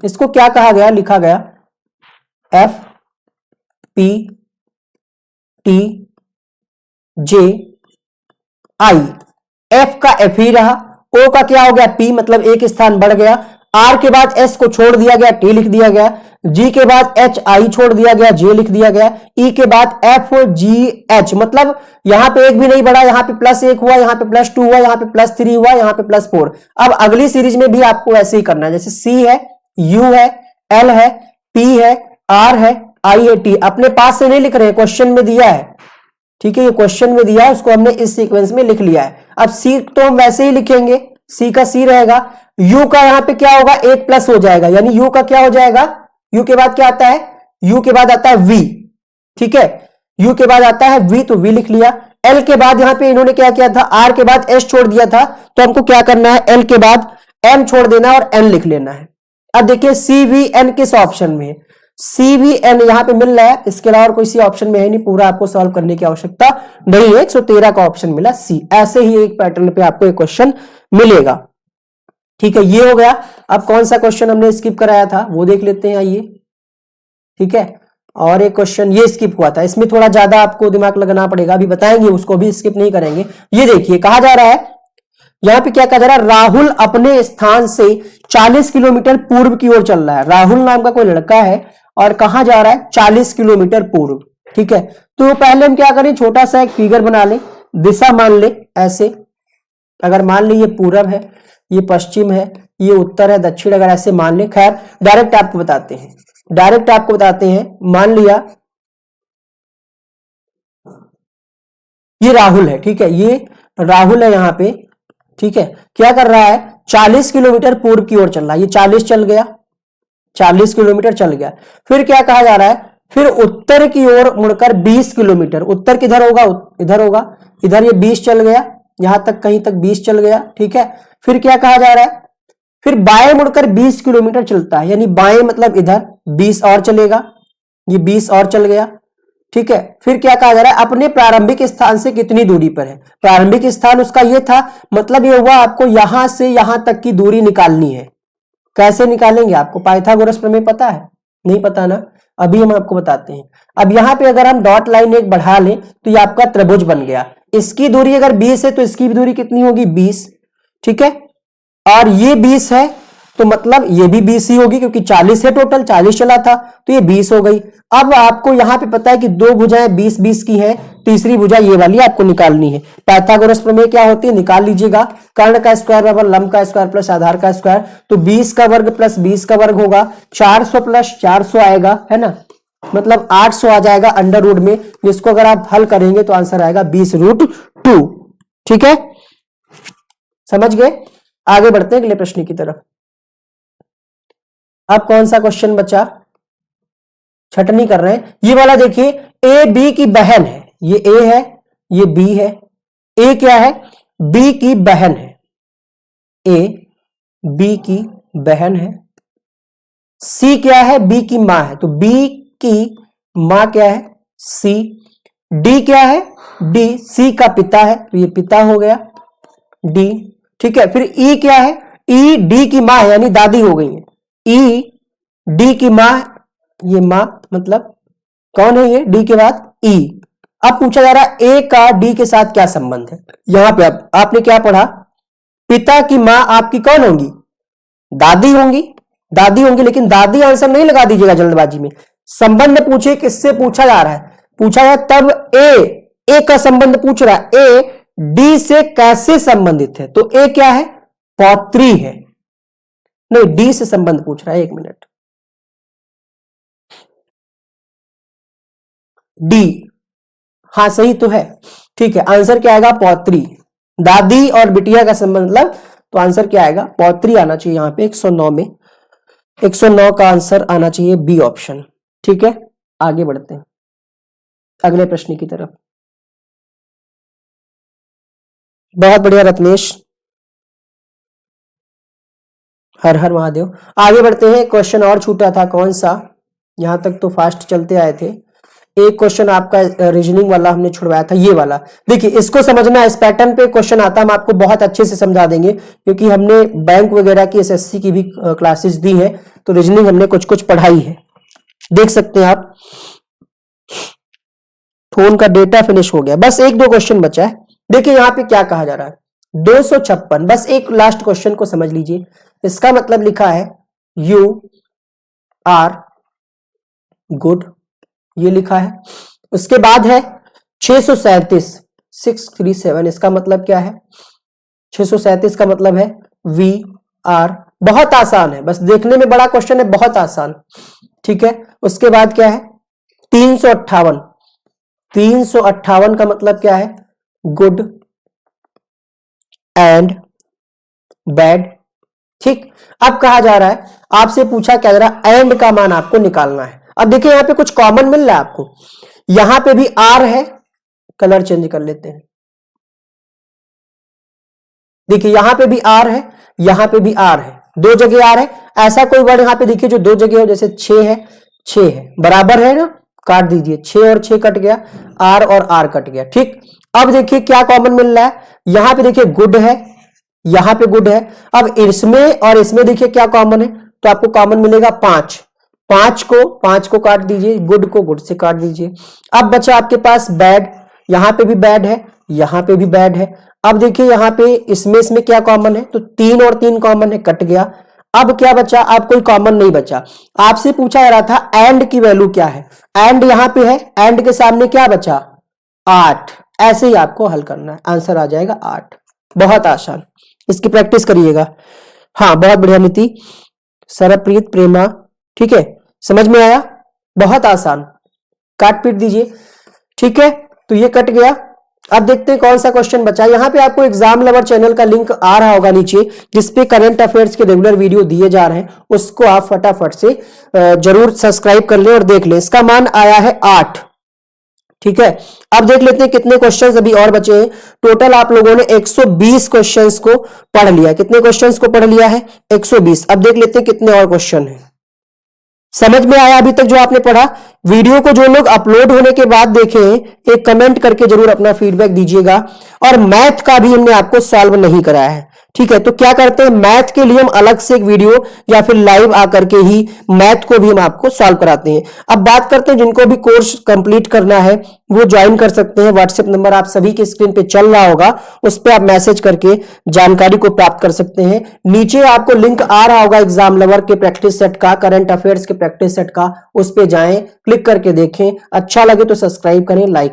इसको क्या कहा गया, लिखा गया FPTJI। F का F ही रहा, O का क्या हो गया P, मतलब एक स्थान बढ़ गया। R के बाद S को छोड़ दिया गया, T लिख दिया गया। G के बाद HI छोड़ दिया गया, J लिख दिया गया। E के बाद FGH, मतलब यहां पे एक भी नहीं बढ़ा, यहां पे +1 हुआ, यहां पे +2 हुआ, यहां पे +3 हुआ, यहां पे +4। अब अगली सीरीज में भी आपको ऐसे ही करना है, जैसे C है, U है, L है, P है, R है, I है, T। अपने पास से नहीं लिख रहे, क्वेश्चन में दिया है। ठीक है, ये क्वेश्चन में दिया है, उसको हमने इस सीक्वेंस में लिख लिया है। अब C तो हम वैसे ही लिखेंगे, C का C रहेगा। U का यहां पे क्या होगा, 1+ हो जाएगा, यानी U का क्या हो जाएगा, U के बाद क्या आता है, U के बाद आता है V। ठीक है, U के बाद आता है V, तो V लिख लिया। L के बाद यहां पे इन्होंने क्या किया था, R के बाद S छोड़ दिया था, तो हमको क्या करना है, L के बाद M छोड़ देना है और N लिख लेना है। अब देखिए CVN किस ऑप्शन में है, CVN यहां पे मिल रहा है, इसके अलावा कोई सी ऑप्शन में है नहीं, पूरा आपको सॉल्व करने की आवश्यकता नहीं है। 113 का ऑप्शन मिला C। ऐसे ही एक पैटर्न पे आपको एक क्वेश्चन मिलेगा। ठीक है, ये हो गया। अब कौन सा क्वेश्चन हमने स्किप कराया था वो देख लेते हैं, आइए। ठीक है, और एक क्वेश्चन ये स्किप हुआ था, इसमें थोड़ा ज्यादा आपको दिमाग लगाना पड़ेगा, अभी बताएंगे, उसको भी स्किप नहीं करेंगे। ये देखिए कहा जा रहा है, यहां पे क्या कहा जा रहा है, राहुल अपने स्थान से 40 किलोमीटर पूर्व की ओर चल रहा है। राहुल नाम का कोई लड़का है और कहां जा रहा है, 40 किलोमीटर पूर्व। ठीक है, तो पहले हम क्या करें, छोटा सा एक फिगर बना ले, दिशा मान ले ऐसे। अगर मान ली ये पूरब है, ये पश्चिम है, ये उत्तर है, दक्षिण, अगर ऐसे मान ले। खैर डायरेक्ट आपको बताते हैं, मान लिया ये राहुल है। ठीक है, ये राहुल है यहां पे। ठीक है, क्या कर रहा है, 40 किलोमीटर पूर्व की ओर चल रहा है, ये 40 चल गया, 40 किलोमीटर चल गया। फिर क्या कहा जा रहा है, फिर उत्तर की ओर मुड़कर 20 किलोमीटर, उत्तर किधर होगा, इधर होगा, इधर ये 20 चल गया, यहां तक कहीं तक 20 चल गया। ठीक है, फिर क्या कहा जा रहा है, फिर बाएं मुड़कर 20 किलोमीटर चलता है, यानी बाएं मतलब इधर 20 और चलेगा, ये 20 और चल गया। ठीक है, फिर क्या कहा जा रहा है, अपने प्रारंभिक स्थान से कितनी दूरी पर है। प्रारंभिक स्थान उसका ये था, मतलब ये हुआ आपको यहां से यहां तक की दूरी निकालनी है। कैसे निकालेंगे, आपको पाइथागोरस प्रमेय पता है, नहीं पता ना, अभी हम आपको बताते हैं। अब यहां पे अगर हम डॉट लाइन एक बढ़ा लें तो ये आपका त्रिभुज बन गया। इसकी दूरी अगर 20 है तो इसकी भी दूरी कितनी होगी, 20। ठीक है, और ये 20 है तो मतलब ये भी 20 ही होगी, क्योंकि 40 है, टोटल 40 चला था, तो ये 20 हो गई। अब आपको यहां पे पता है कि दो भुजाएं 20-20 की हैं, तीसरी भुजा ये वाली आपको निकालनी है। पाइथागोरस प्रमेय क्या होती है, निकाल लीजिएगा, कर्ण का स्क्वायर बराबर लंब का स्क्वायर प्लस आधार का स्क्वायर, तो 20 का वर्ग प्लस 20 का वर्ग होगा, 400 प्लस 400 आएगा, है ना, मतलब 800 आ जाएगा अंडर रूट में, जिसको अगर आप हल करेंगे तो आंसर आएगा 20√2। ठीक है, समझ गए। आगे बढ़ते हैं अगले प्रश्न की तरफ। अब कौन सा क्वेश्चन बचा, छटनी कर रहे हैं। ये वाला देखिए, ए बी की बहन है, ये ए है, ये बी है। ए क्या है, बी की बहन है, ए बी की बहन है। सी क्या है, बी की मां है, तो बी की मां क्या है, सी। डी क्या है, डी सी का पिता है, तो ये पिता हो गया डी। ठीक है, फिर ई क्या है, ई डी की मां है, यानी दादी हो गई है। ई डी की मां, ये मां मतलब कौन है ये, डी के बाद ई। अब पूछा जा रहा है ए का डी के साथ क्या संबंध है। यहां पे अब आपने क्या पढ़ा, पिता की मां आपकी कौन होंगी, दादी होंगी, दादी होंगी, लेकिन दादी आंसर नहीं लगा दीजिएगा जल्दबाजी में। संबंध पूछे, किससे पूछा जा रहा है, पूछा है तब ए का संबंध पूछ रहा है, ए डी से कैसे संबंधित है, तो ए क्या है, पौत्री है। नहीं, डी से संबंध पूछ रहा है, 1 मिनट। डी, हाँ सही तो है, ठीक है। आंसर क्या आएगा, पौत्री। दादी और बिटिया का संबंध मतलब, तो आंसर क्या आएगा, पौत्री आना चाहिए यहां पे 109 में। 109 का आंसर आना चाहिए बी ऑप्शन। ठीक है, आगे बढ़ते हैं अगले प्रश्न की तरफ। बहुत बढ़िया रत्नेश, हर हर महादेव। आगे बढ़ते हैं, क्वेश्चन और छूटा था, कौन सा, यहां तक तो फास्ट चलते आए थे। एक क्वेश्चन आपका रीजनिंग वाला हमने छुड़वाया था, ये वाला। देखिए इसको समझना, इस पैटर्न पे क्वेश्चन आता है, हम आपको बहुत अच्छे से समझा देंगे, क्योंकि हमने बैंक वगैरह की एसएससी की भी क्लासेस दी है, तो रीजनिंग हमने कुछ कुछ पढ़ाई है, देख सकते हैं आप। फोन का डेटा फिनिश हो गया, बस 1-2 क्वेश्चन बचा है। देखिए यहां पे क्या कहा जा रहा है, 256, बस एक लास्ट क्वेश्चन को समझ लीजिए। इसका मतलब लिखा है यू आर गुड, ये लिखा है। उसके बाद है 637, 637, इसका मतलब क्या है, 637 का मतलब है वी आर। बहुत आसान है, बस देखने में बड़ा क्वेश्चन है, बहुत आसान। ठीक है, उसके बाद क्या है 358, 358 का मतलब क्या है, गुड एंड बैड। ठीक, अब कहा जा रहा है, आपसे पूछा क्या जा रहा है, एंड का मान आपको निकालना है। अब देखिए यहां पे कुछ कॉमन मिल रहा है आपको, यहां पे भी आर है, कलर चेंज कर लेते हैं। देखिए यहां पे भी आर है, यहां पे भी आर है, 2 जगह आर है। ऐसा कोई वर्ड यहां पे देखिए जो 2 जगह हो, जैसे 6 है, 6 है, बराबर है ना, काट दीजिए, 6 और 6 कट गया, आर और आर कट गया। ठीक, अब देखिए क्या कॉमन मिल रहा है, यहां पे देखिए गुड है, यहां पे गुड है। अब इसमें और इसमें देखिए क्या कॉमन है, तो आपको कॉमन मिलेगा 5, 5 को काट दीजिए, गुड को गुड से काट दीजिए। अब बचा आपके पास बैड, यहां पे भी बैड है, यहां पे भी बैड है। अब देखिए यहां पे इसमें क्या कॉमन है, तो 3 और 3 कॉमन है, कट गया। अब क्या बचा, अब कोई कॉमन नहीं बचा। आपसे पूछा जा रहा था एंड की वैल्यू क्या है, एंड यहां पे है, एंड के सामने क्या बचा, 8। ऐसे ही आपको हल करना है, आंसर आ जाएगा 8। बहुत आसान, इसकी प्रैक्टिस करिएगा। हाँ बहुत बढ़िया नीति, सरप्रीत, प्रेमा, ठीक है, समझ में आया, बहुत आसान, काट पीट दीजिए। ठीक है, तो ये कट गया। अब देखते हैं कौन सा क्वेश्चन बचा। यहां पे आपको एग्जाम लवर चैनल का लिंक आ रहा होगा नीचे, जिसपे करंट अफेयर्स के रेगुलर वीडियो दिए जा रहे हैं, उसको आप फटाफट से जरूर सब्सक्राइब कर ले और देख ले। इसका मान आया है 8। ठीक है, अब देख लेते हैं कितने क्वेश्चंस अभी और बचे हैं। टोटल आप लोगों ने 120 क्वेश्चंस को पढ़ लिया। कितने क्वेश्चंस को पढ़ लिया है, 120। अब देख लेते हैं कितने और क्वेश्चन हैं। समझ में आया अभी तक जो आपने पढ़ा? वीडियो को जो लोग अपलोड होने के बाद देखे, एक कमेंट करके जरूर अपना फीडबैक दीजिएगा। और मैथ का भी हमने आपको सॉल्व नहीं कराया है, ठीक है, तो क्या करते हैं, मैथ के लिए हम अलग से एक वीडियो या फिर लाइव आकर के ही मैथ को भी हम आपको सॉल्व कराते हैं। अब बात करते हैं जिनको भी कोर्स कंप्लीट करना है वो ज्वाइन कर सकते हैं। व्हाट्सएप नंबर आप सभी के स्क्रीन पे चल रहा होगा, उस पर आप मैसेज करके जानकारी को प्राप्त कर सकते हैं। नीचे आपको लिंक आ रहा होगा एग्जाम लवर के प्रैक्टिस सेट का, करंट अफेयर्स के प्रैक्टिस सेट का, उस पर जाएं, क्लिक करके देखें। अच्छा लगे तो सब्सक्राइब करें, लाइक